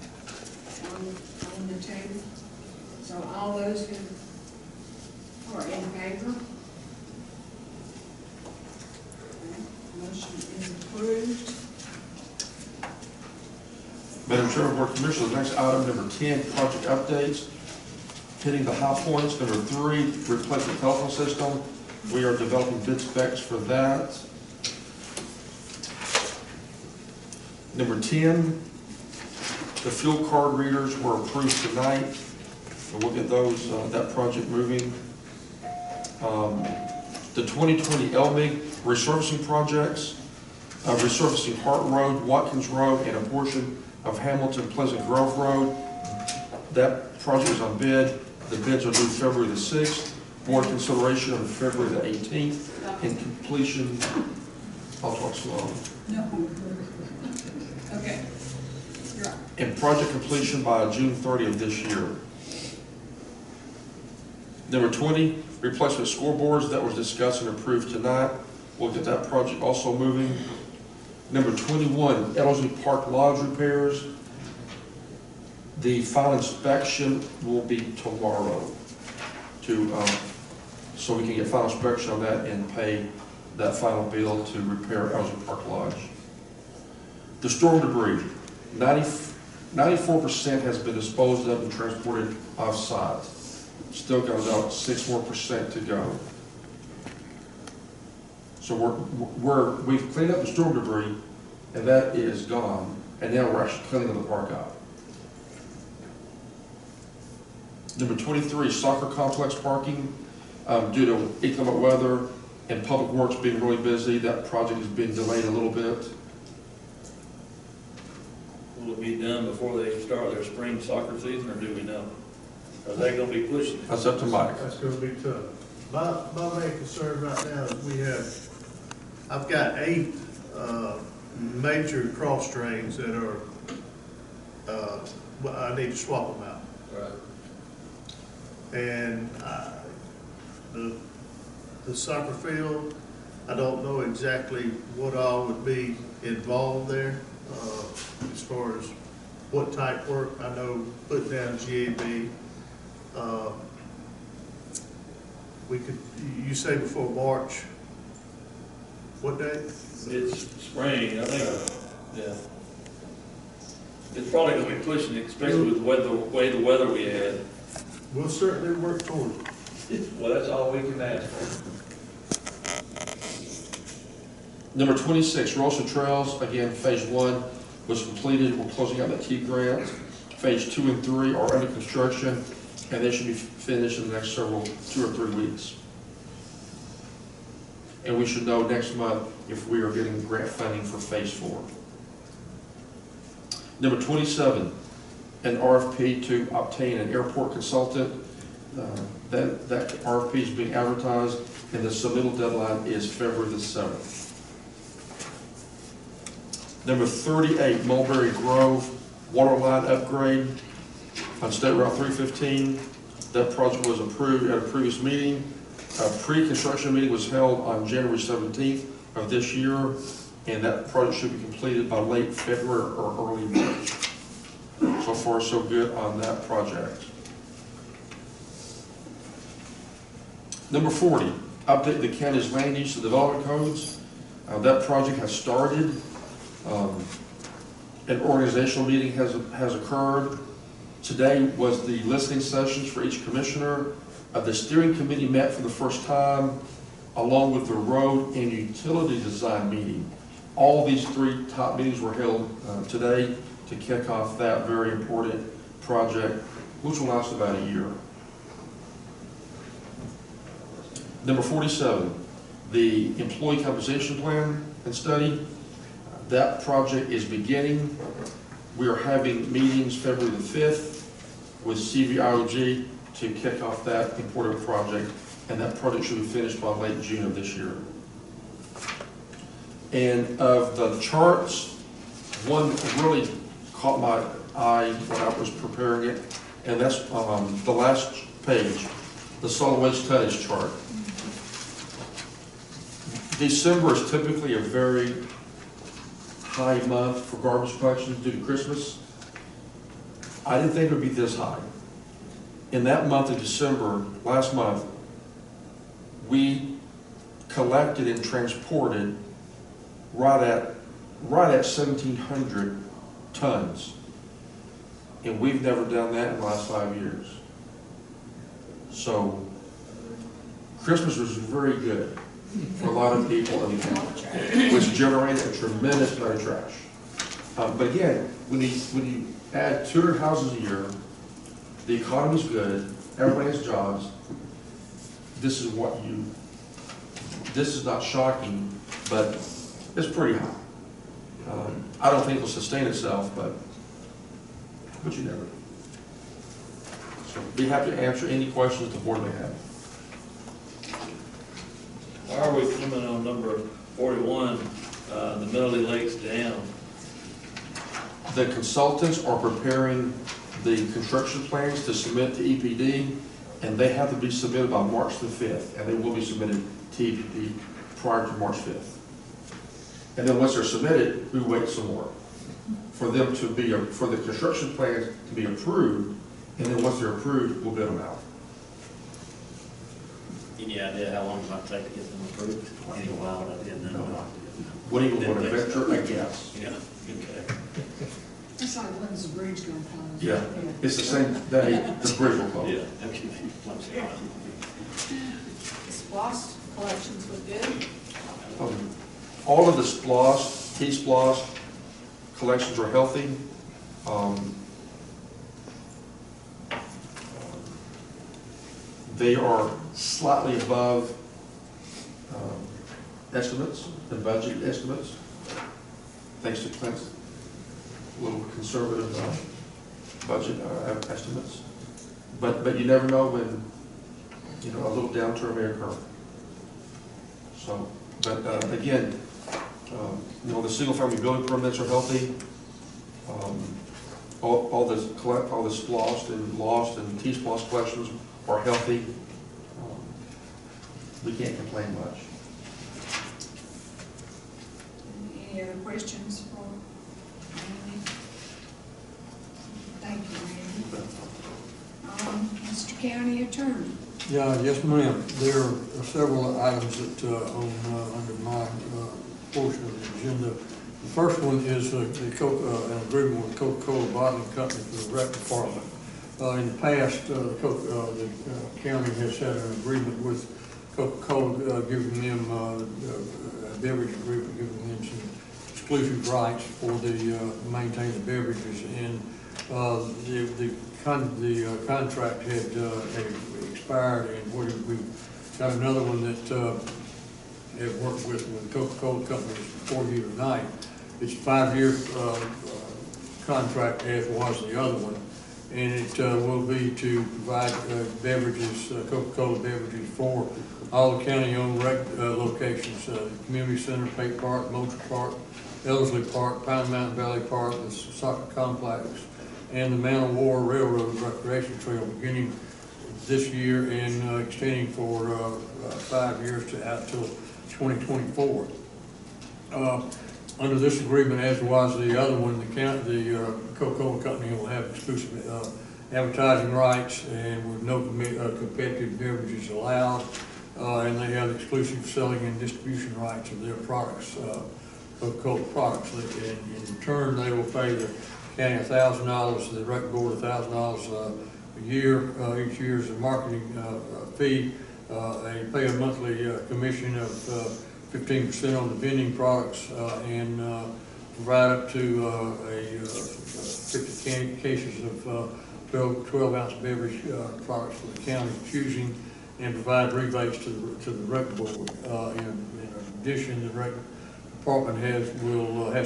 on the table. So all those who are in favor? Okay, motion is approved. Madam Chair, Board of Commissioners, next item, number 10, project updates. Hitting the high points. Number 3, replacement telephone system. We are developing bid specs for that. Number 10, the fuel card readers were approved tonight. So we'll get those, that project moving. The 2020 LMIG resurfacing projects, resurfacing Hart Road, Watkins Road, and a portion of Hamilton Pleasant Grove Road. That project is on bid. The bids are due February the 6th. Board consideration on February the 18th. And completion, I'll talk slow. No. Okay. You're right. And project completion by June 30th of this year. Number 20, replacement scoreboards that was discussed and approved tonight. We'll get that project also moving. Number 21, Ellerslie Park Lodge repairs. The final inspection will be tomorrow so we can get final inspection on that and pay that final bill to repair Ellerslie Park Lodge. The storm debris, 94% has been disposed of and transported off-site. Still got about 6% more to go. So we've cleaned up the storm debris, and that is gone. And now we're actually cleaning the park out. Number 23, soccer complex parking. Due to inclement weather and public works being really busy, that project has been delayed a little bit. Will it be done before they start their spring soccer season, or do we know? Are they gonna be pushing it? That's up to Mike. That's gonna be tough. My main concern right now is I've got 8 major cross drains that are, I need to swap them out. Right. And the soccer field, I don't know exactly what all would be involved there, as far as what type work. I know putting down GAB. We could, you say before March, what date? It's spring, I think, yeah. It's probably gonna be pushing it, especially with the way the weather we had. We'll certainly work toward it. Well, that's all we can ask for. Number 26, Roads and Trails, again, phase 1 was completed. We're closing out the T grant. Phase 2 and 3 are under construction, and they should be finished in the next 2 or 3 weeks. And we should know next month if we are getting grant funding for phase 4. Number 27, an RFP to obtain an airport consultant. That RFP is being advertised, and the submittal deadline is February the 7th. Number 38, Mulberry Grove water line upgrade on State Route 315. That project was approved at a previous meeting. A pre-construction meeting was held on January 17th of this year, and that project should be completed by late February or early March. So far, so good on that project. Number 40, update the county's land use and development codes. That project has started. An organizational meeting has occurred. Today was the listening sessions for each commissioner. The steering committee met for the first time, along with the road and utility design meeting. All these 3 top meetings were held today to kick off that very important project, which will last about a year. Number 47, the employee compensation plan and study. That project is beginning. We are having meetings February the 5th with CVIOG to kick off that important project, and that project should be finished by late June of this year. And of the charts, one really caught my eye when I was preparing it, and that's the last page, the solid waste tonnage chart. December is typically a very high month for garbage collection due to Christmas. I didn't think it would be this high. In that month of December, last month, we collected and transported right at 1,700 tons. And we've never done that in the last 5 years. So Christmas was very good for a lot of people in the county, which generated a tremendous amount of trash. But again, when you add 200 houses a year, the economy's good, everybody has jobs, this is not shocking, but it's pretty high. I don't think it'll sustain itself, but you never know. So be happy to answer any questions the board may have. Why are we coming on number 41, the Melody Lakes Dam? The consultants are preparing the construction plans to submit to EPD, and they have to be submitted by March the 5th, and they will be submitted to EPD prior to March 5th. And then once they're submitted, we wait some more for them to be, for the construction plans to be approved, and then once they're approved, we'll bid them out. Any idea how long it might take to get them approved? Any while I didn't know. Wouldn't even want to venture a guess. Yeah, okay. It's like, when's the bridge gonna close? Yeah, it's the same day the bridge will close. Yeah, okay. Lost collections was good. All of the SPLOST, T-SPLOST collections are healthy. They are slightly above estimates and budget estimates, thanks to Clint's little conservative budget estimates. But you never know when, you know, a little downturn may occur. So, but again, you know, the single-family building permits are healthy. All the SPLOST and LOST and T-SPLOST collections are healthy. We can't complain much. Any other questions for Randy? Thank you, Randy. Mr. County Attorney. Yeah, yes, ma'am. There are several items that under my portion of the agenda. The first one is an agreement with Coca-Cola Bottling Company for the rec department. In the past, the county has had an agreement with Coca-Cola, giving them a beverage agreement, giving them some exclusive rights for maintain the beverages. And the contract had expired, and we've got another one that have worked with the Coca-Cola company before you tonight. It's a 5-year contract, as was the other one, and it will be to provide beverages, Coca-Cola beverages for all the county-owned locations, Community Center, Pate Park, Moultrie Park, Ellerslie Park, Pine Mountain Valley Park, the soccer complex, and the Man of War Railroad Recreation Trail, beginning this year and extending for 5 years out till 2024. Under this agreement, as was the other one, the Coca-Cola company will have exclusive advertising rights and with no competitive beverages allowed, and they have exclusive selling and distribution rights of their products, Coca-Cola products. And in return, they will pay the county $1,000, the rec board $1,000 a year, each year as a marketing fee. They pay a monthly commission of 15% on the vending products and provide up to 50 cases of 12-ounce beverage products for the county choosing, and provide rebates to the rec board. In addition, the rec department has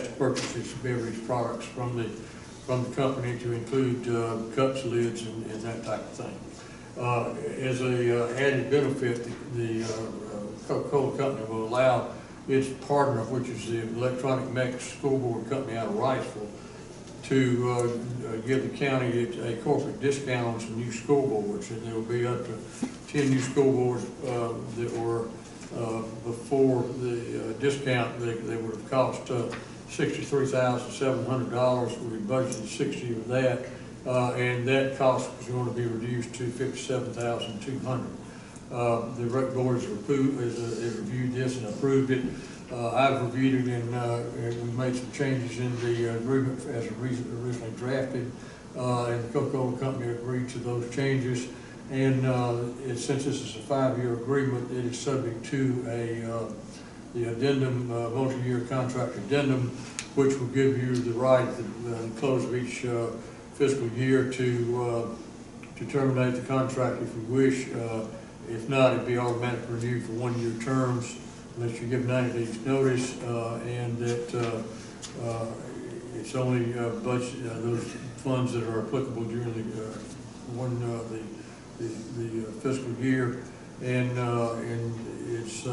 to purchase its beverage products from the company to include cups, lids, and that type of thing. As a added benefit, the Coca-Cola company will allow its partner, which is the Electronic Mech School Board Company out of Riceville, to give the county a corporate discount on some new school boards, and there will be up to 10 new school boards that were before the discount. They would have cost $63,700. We budgeted 60 of that, and that cost is going to be reduced to $57,200. The rec board has reviewed this and approved it. I've reviewed it, and we made some changes in the agreement as originally drafted, and the Coca-Cola company agreed to those changes. And since this is a 5-year agreement, it is subject to the addendum, multi-year contract addendum, which will give you the right at the close of each fiscal year to terminate the contract if you wish. If not, it'd be automatically renewed for 1-year terms unless you give 90 days notice, and that it's only those funds that are applicable during the fiscal year, and it's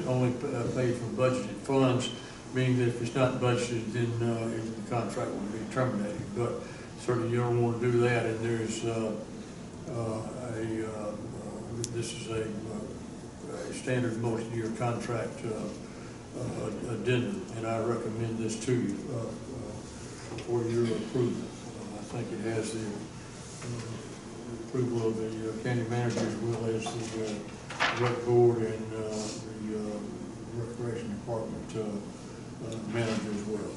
only paid from budgeted funds, meaning that if it's not budgeted, then the contract will be terminated. But certainly you don't want to do that, and there's this is a standard multi-year contract addendum, and I recommend this to you for your approval. I think it has the approval of the county manager as well as the rec board and the recreation department manager as well.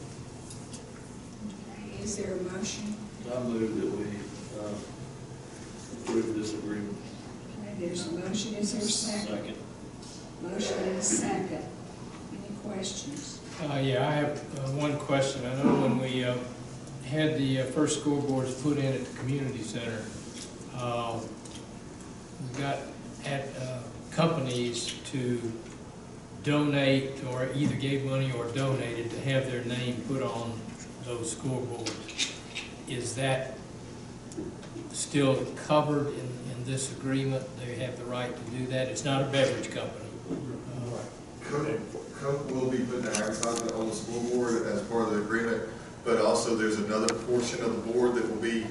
Okay, is there a motion? I move that we approve this agreement. Okay, there's a motion, is there a second? Second. Motion and a second. Any questions? Yeah, I have one question. I know when we had the first school boards put in at the community center, we got companies to donate, or either gave money or donated to have their name put on those school boards. Is that still covered in this agreement? They have the right to do that? It's not a beverage company. Coke will be putting an advertisement on the school board as part of the agreement, but also there's another portion of the board that will be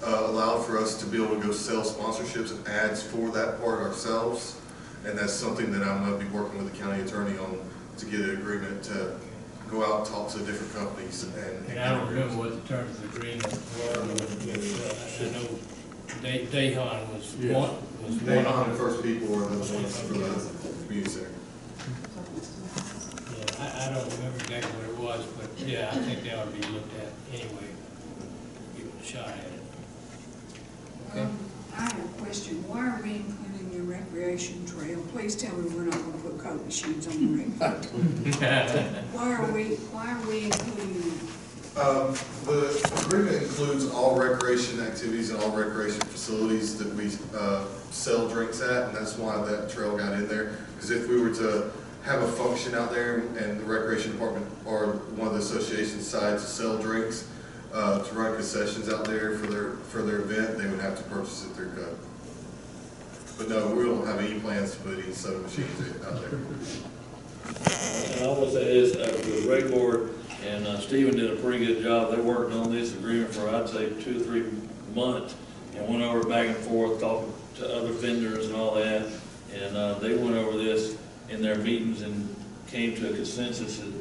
allowed for us to be able to go sell sponsorships and ads for that part ourselves, and that's something that I'm going to be working with the county attorney on to get an agreement to go out and talk to different companies. And I don't remember what the terms of the agreement were, but I know Dayhan was one. Dayhan, the first people were the ones for the community center. Yeah, I don't remember exactly what it was, but yeah, I think they ought to be looked at anyway. Give it a shot at it. Okay. I have a question. Why are we including the recreation trail? Please tell me we're not gonna put coat machines on the rec. Why are we including that? The agreement includes all recreation activities and all recreation facilities that we sell drinks at, and that's why that trail got in there. Because if we were to have a function out there and the recreation department or one of the associations decides to sell drinks, to run concessions out there for their event, they would have to purchase it through Cup. But no, we don't have any plans to put any soda machines out there. And I will say this, the rec board and Stephen did a pretty good job. They worked on this agreement for, I'd say, 2 or 3 months and went over back and forth, talking to other vendors and all that. And they went over this in their meetings and came to a consensus that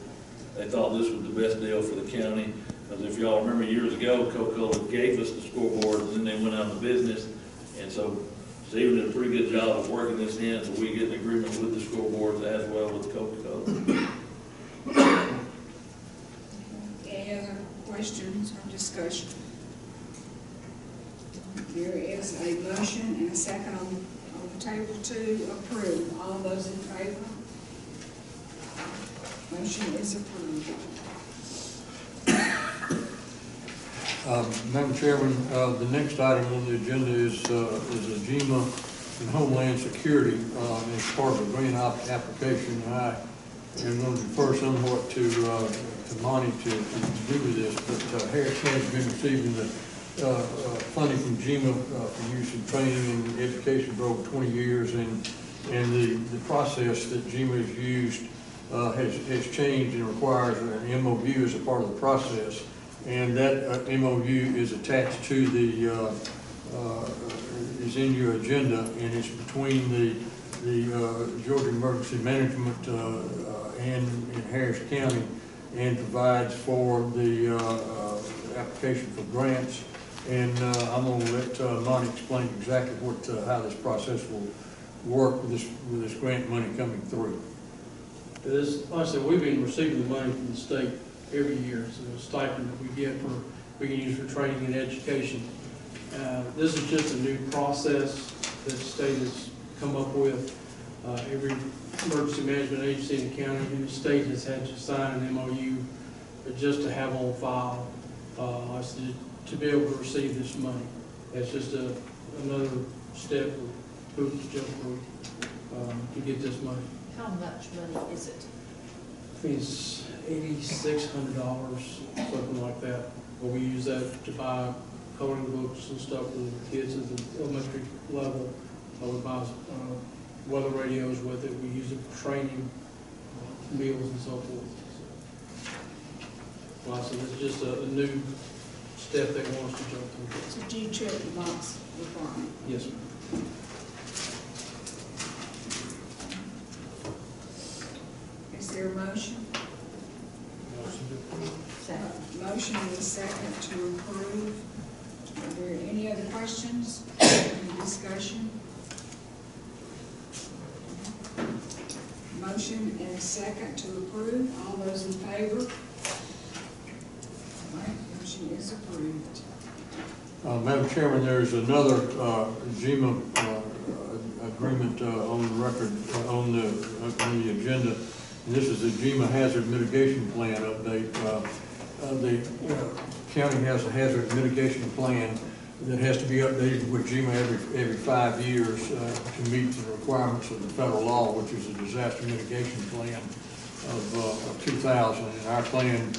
they thought this was the best deal for the county. Because if y'all remember years ago, Coca-Cola gave us the scoreboard and then they went out of business. And so Stephen did a pretty good job of working this in, so we get an agreement with the scoreboards as well with Coca-Cola. Any other questions or discussion? There is a motion and a second on the table to approve. All those in favor? Motion is approved. Madam Chairman, the next item on the agenda is a GEMA and Homeland Security, as part of a grant application. I am going to defer somewhat to Monty to do with this, but Harris County has been receiving the funding from GEMA for use in training and education for over 20 years, and the process that GEMA has used has changed and requires an MOU as a part of the process. And that MOU is attached to the, is in your agenda, and it's between the Georgia Emergency Management and Harris County, and provides for the application for grants. And I'm going to let Monty explain exactly how this process will work with this grant money coming through. This, like I said, we've been receiving the money from the state every year. It's a stipend that we get we can use for training and education. This is just a new process that the state has come up with. Every emergency management agency in the county in the state has had to sign an MOU just to have on file to be able to receive this money. It's just another step or hoop to jump through to get this money. How much money is it? I think it's $8,600, something like that. But we use that to buy coloring books and stuff for the kids at the elementary level. We buy weather radios with it. We use it for training, meals and so forth. Well, so it's just a new step they want us to jump through. So do you check the box requirement? Yes, ma'am. Is there a motion? Second. Motion and a second to approve. Are there any other questions? Any discussion? Motion and a second to approve. All those in favor? All right, motion is approved. Madam Chairman, there's another GEMA agreement on the record, on the agenda. And this is the GEMA Hazard Mitigation Plan update. The county has a hazard mitigation plan that has to be updated with GEMA every 5 years to meet the requirements of the federal law, which is a disaster mitigation plan of 2000. And our plan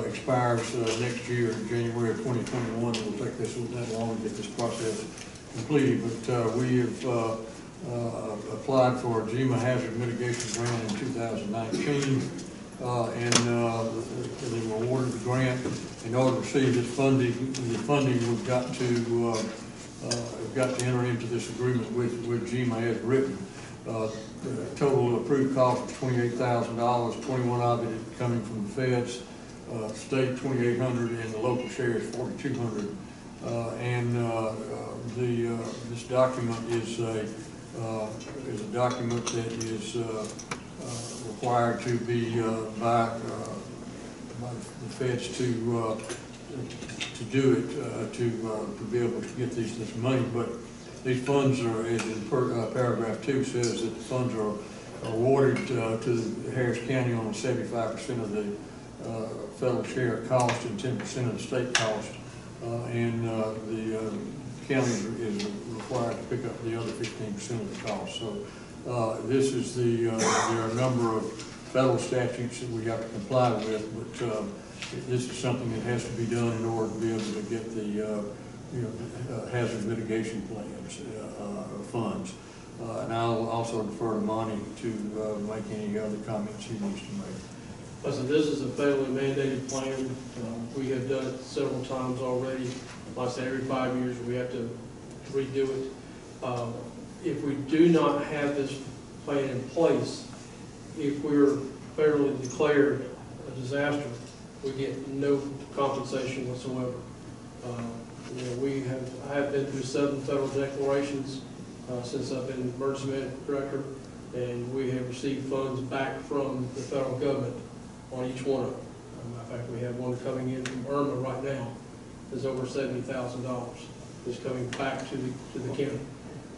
expires next year, in January of 2021. It will take this that long to get this process completed. But we have applied for a GEMA hazard mitigation grant in 2019, and they were awarded the grant. In order to receive this funding, we've got to enter into this agreement with GEMA as written. The total approved cost was $28,000. 21 of it is coming from the feds, state $2,800, and the local share is $4,200. This document is a document that is required to be by the feds to to do it, to be able to get this money, but these funds are, as in paragraph 2 says, that the funds are awarded to Harris County on 75% of the federal share cost and 10% of the state cost, and the county is required to pick up the other 15% of the cost. So this is there are a number of federal statutes that we have to comply with, but this is something that has to be done in order to be able to get the hazard mitigation plans funds. And I'll also defer to Monty to make any other comments he needs to make. Listen, this is a federally mandated plan. We have done it several times already. Like I said, every 5 years we have to redo it. If we do not have this plan in place, if we're federally declared a disaster, we get no compensation whatsoever. I have been through 7 federal declarations since I've been emergency management director, and we have received funds back from the federal government on each one of them. In fact, we have one coming in from Irma right now. There's over $70,000 that's coming back to the county.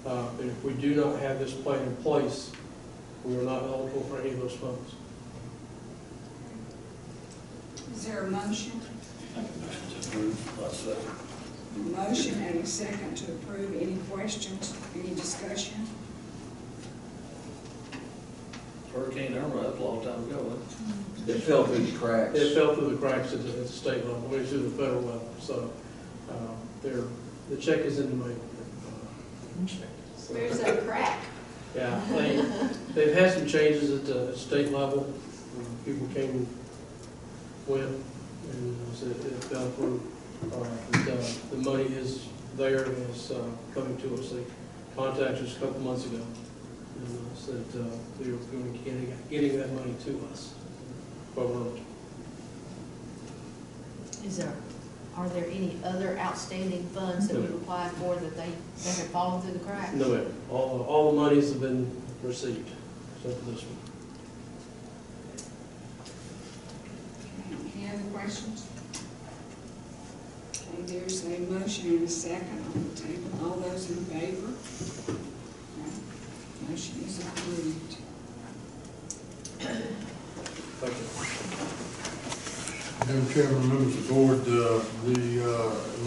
And if we do not have this plan in place, we are not eligible for any of those funds. Is there a motion? Motion and a second to approve. Any questions? Any discussion? Hurricane Irma, that's a long time ago, wasn't it? It fell through the cracks. It fell through the cracks at the state level, way through the federal level. So the check is in the mail. Where's that crack? Yeah, they've had some changes at the state level. People came and went, and it fell through. But the money is there and is coming to us. They contacted us a couple months ago and said they were going to be getting that money to us. But Are there any other outstanding funds that we've applied for that have fallen through the cracks? no, ma'am. All the monies have been received, except for this one. Any other questions? Okay, there's a motion and a second on the table. All those in favor? Okay. Motion is approved. Thank you. Madam Chairman, members of the board, the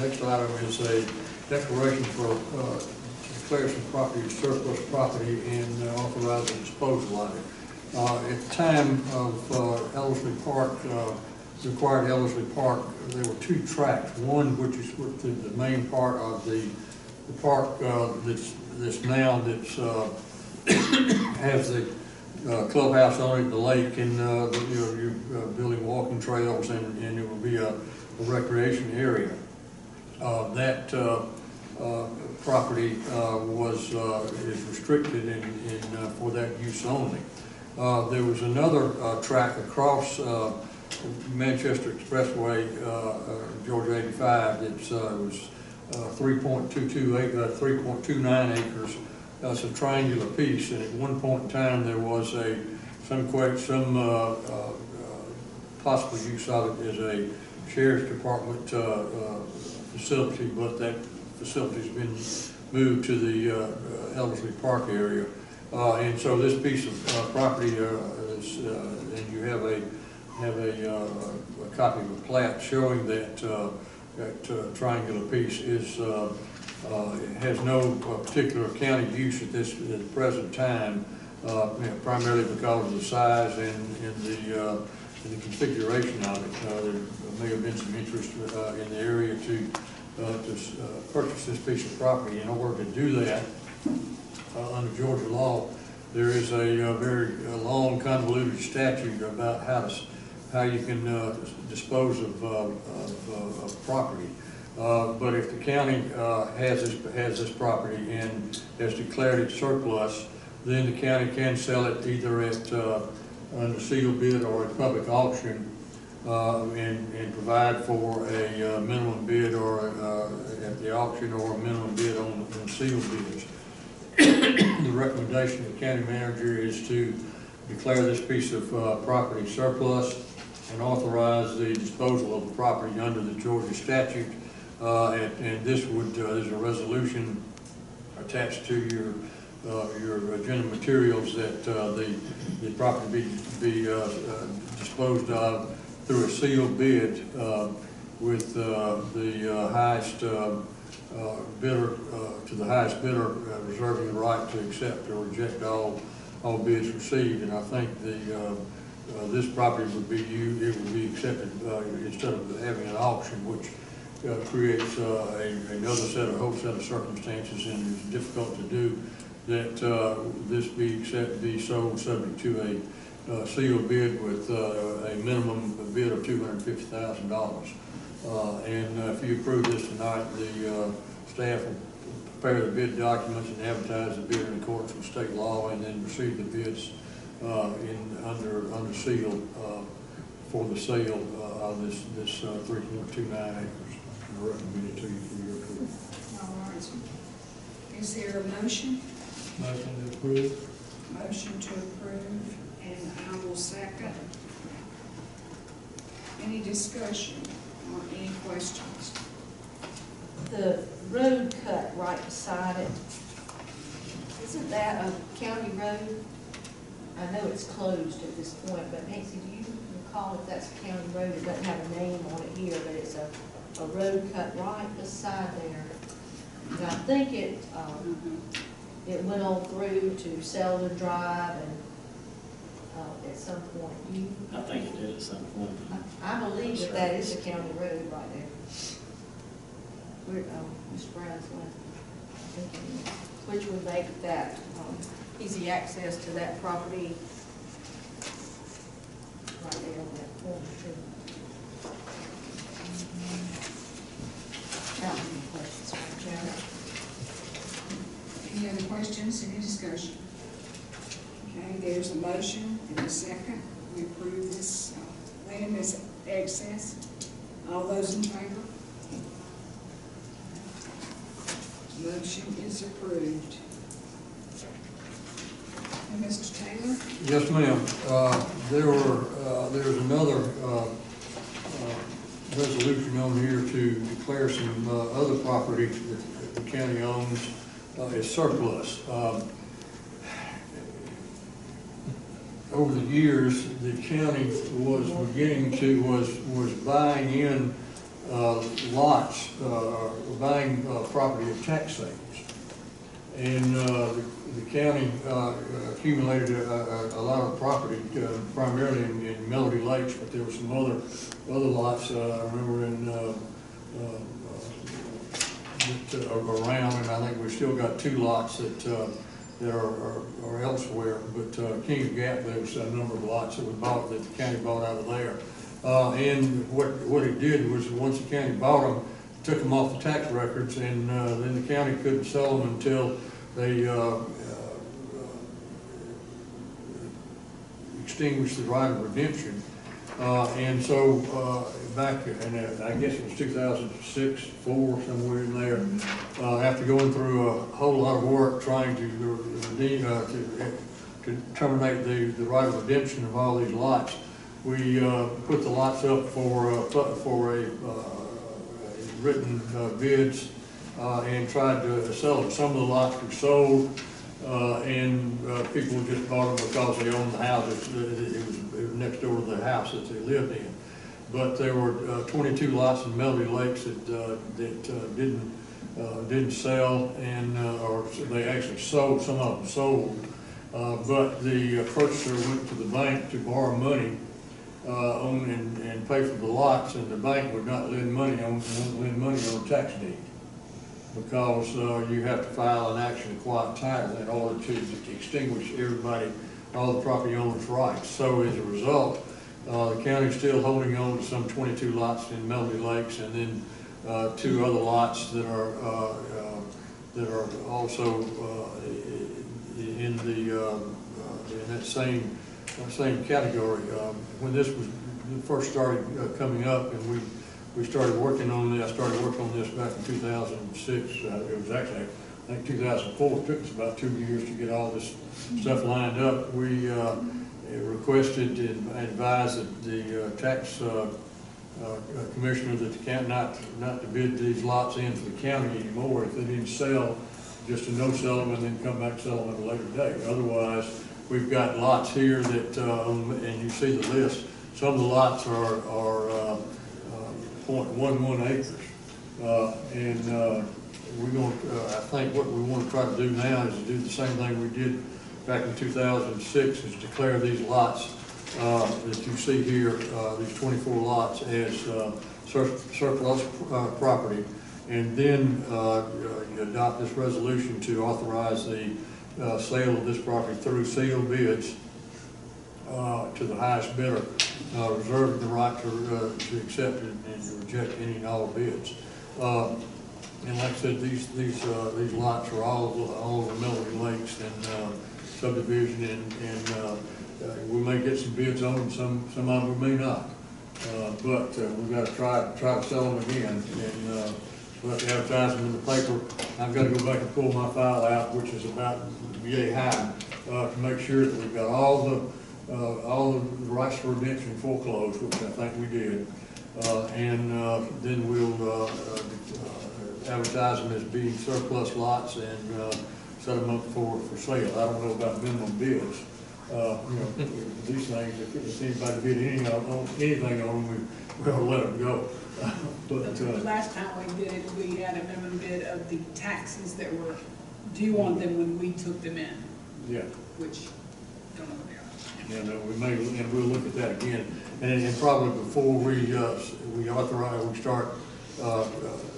next item is a declaration for declare some property as surplus property and authorize a disposal of it. At the time of Ellerslie Park, required Ellerslie Park, there were 2 tracks. One which is the main part of the park that's now has the clubhouse on it, the lake, and you're building walking trails, and it will be a recreation area. That property is restricted for that use only. There was another track across Manchester Expressway, Georgia 85. It was 3.29 acres. It's a triangular piece, and at one point in time there was some possible use of it as a sheriff's department facility, but that facility's been moved to the Ellerslie Park area, and so this piece of property is, and you have a copy of a plat showing that triangular piece is. It has no particular county use at the present time, primarily because of the size and the configuration of it. There may have been some interest in the area to purchase this piece of property. In order to do that, under Georgia law, there is a very long, convoluted statute about how you can dispose of property. But if the county has this property and has declared it surplus, then the county can sell it either at under sealed bid or at public auction, and provide for a minimum bid or at the auction, or a minimum bid on sealed bids. The recommendation of the county manager is to declare this piece of property surplus and authorize the disposal of the property under the Georgia statute. And this would, there's a resolution attached to your agenda materials that the property be disposed of through a sealed bid with the highest bidder, to the highest bidder, reserving the right to accept or reject all bids received. And I think this property would be it would be accepted instead of having an auction, which creates another whole set of circumstances, and it's difficult to do. That this be sold subject to a sealed bid with a minimum bid of $250,000. And if you approve this tonight, the staff will prepare the bid documents and advertise the bid in accordance with state law, and then receive the bids under seal for the sale of this 3.29 acres. I recommend it to you for your approval. All right. Is there a motion? Motion to approve. Motion to approve, and I will second. Any discussion or any questions? The road cut right beside it, isn't that a county road? I know it's closed at this point, but Nancy, do you recall if that's a county road? It doesn't have a name on it here, but it's a road cut right beside there. And I think it went on through to Selden Drive and at some point. I think it did at some point. I believe that is a county road right there. Where, Mr. Brown's left, I think it is, which would make that easy access to that property right there on that corner too. I don't have any questions for Janet. Any other questions, any discussion? Okay, there's a motion and a second. We approve this land as excess. All those in favor? Motion is approved. And Mr. Taylor? Yes, ma'am. There's another resolution on here to declare some other property that the county owns as surplus. Over the years, the county was buying in lots, buying property at tax sales. And the county accumulated a lot of property, primarily in Melody Lakes, but there were some other lots I remember around, and I think we've still got 2 lots that are elsewhere. But Kings Gap, there was a number of lots that the county bought out of there. And what it did was, once the county bought them, took them off the tax records, and then the county couldn't sell them until they extinguished the right of redemption. And so back, and I guess it was 2006, 4, somewhere in there, after going through a whole lot of work trying to terminate the right of redemption of all these lots, we put the lots up for a written bids and tried to sell them. Some of the lots were sold, and people just bought them because they owned the houses. It was next door to the house that they lived in. But there were 22 lots in Melody Lakes that didn't sell, and or they actually sold. Some of them sold, but the purchaser went to the bank to borrow money and pay for the lots, and the bank would not lend money on a tax deed, because you have to file an action of quiet title in order to extinguish all the property owners' rights. So as a result, the county's still holding on to some 22 lots in Melody Lakes, and then 2 other lots that are also in that same category. When this was first started coming up, and we started working on this, I started working on this back in 2006. It was actually, I think, 2004. It took us about 2 years to get all this stuff lined up. requested and advised that the tax commissioner that the county not to bid these lots in for the county anymore if they didn't sell, just to no sell them and then come back and sell them at a later date. Otherwise, we've got lots here that, and you see the list, some of the lots are 0.11 acres. We're going to, I think what we want to try to do now is to do the same thing we did back in 2006, is declare these lots that you see here, these 24 lots as surplus property. And then you adopt this resolution to authorize the sale of this property through sealed bids to the highest bidder, reserving the right to accept it and to reject any and all bids. And like I said, these lots are all the Melody Lakes and subdivision, and we may get some bids on them, some of them we may not. But we've got to try to sell them again, and we'll have to advertise them in the paper. I've got to go back and pull my file out, which is about yay high, to make sure that we've got all the rights for redemption foreclosed, which I think we did. And then we'll advertise them as being surplus lots and set them up for sale. I don't know about minimum bids. These things, if anybody bid anything on them, we'll let them go. But the last time we did it, we had a minimum bid of the taxes that were due on them when we took them in. Yeah. Which, don't know what they are. Yeah, no, we may, and we'll look at that again. And probably before we authorize, we start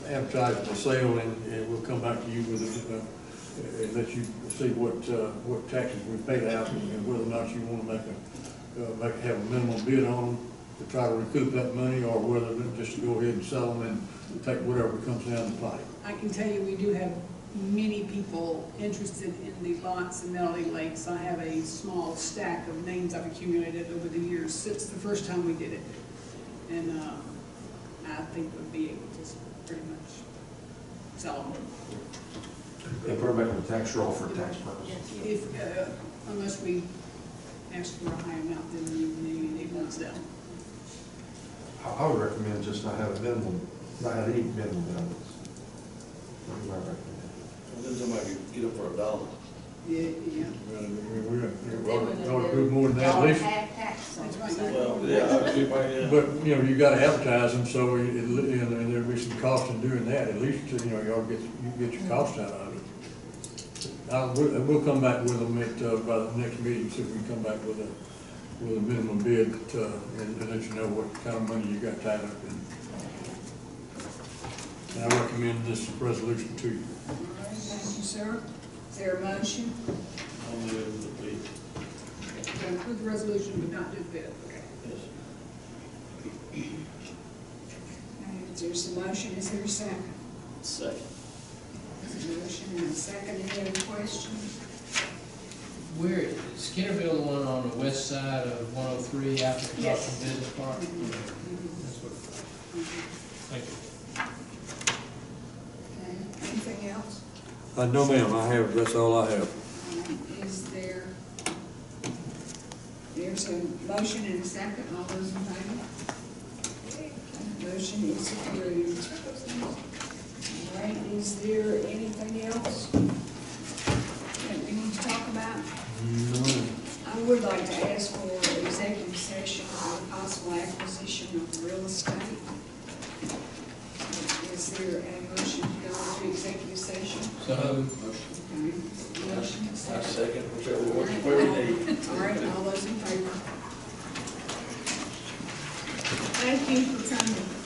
advertising the sale, and we'll come back to you with it, and let you see what taxes we paid out, and whether or not you want to have a minimum bid on them to try to recoup that money, or whether just to go ahead and sell them and take whatever comes down the pipe. I can tell you we do have many people interested in the lots in Melody Lakes. I have a small stack of names I've accumulated over the years since the first time we did it. And I think we'll be able to pretty much sell them. And put them back on the tax roll for tax purposes. If, unless we ask for a high amount, then maybe they won't sell. I would recommend just not have a minimum, not have any minimum values. What do I recommend? Then somebody get up for $1. Yeah. We're do more than that, at least. That's right. Well, yeah. But, you gotta advertise them, so and there'll be some cost in doing that. At least, y'all get your cost out of it. We'll come back with them by the next meeting, see if we can come back with a minimum bid, and let you know what kind of money you got tied up in. And I recommend this resolution to you. All right, thank you, sir. Is there a motion? I'll move the bid. To approve the resolution but not do the bid, okay. Yes. If there's a motion, is there a second? Second. There's a motion and a second. Any other questions? Where, is Skinnerville the one on the west side of 103 after the Yes. Business Park? Mm-hmm. That's what, thank you. Okay, anything else? No, ma'am, that's all I have. Is there's a motion and a second, all those in favor? Motion is approved. All right, is there anything else that we need to talk about? No. I would like to ask for an executive session for the possible acquisition of real estate. Is there a motion to go into executive session? So, Okay. Motion, I second. second, whichever one you need. All right, all those in favor? Thank you for coming.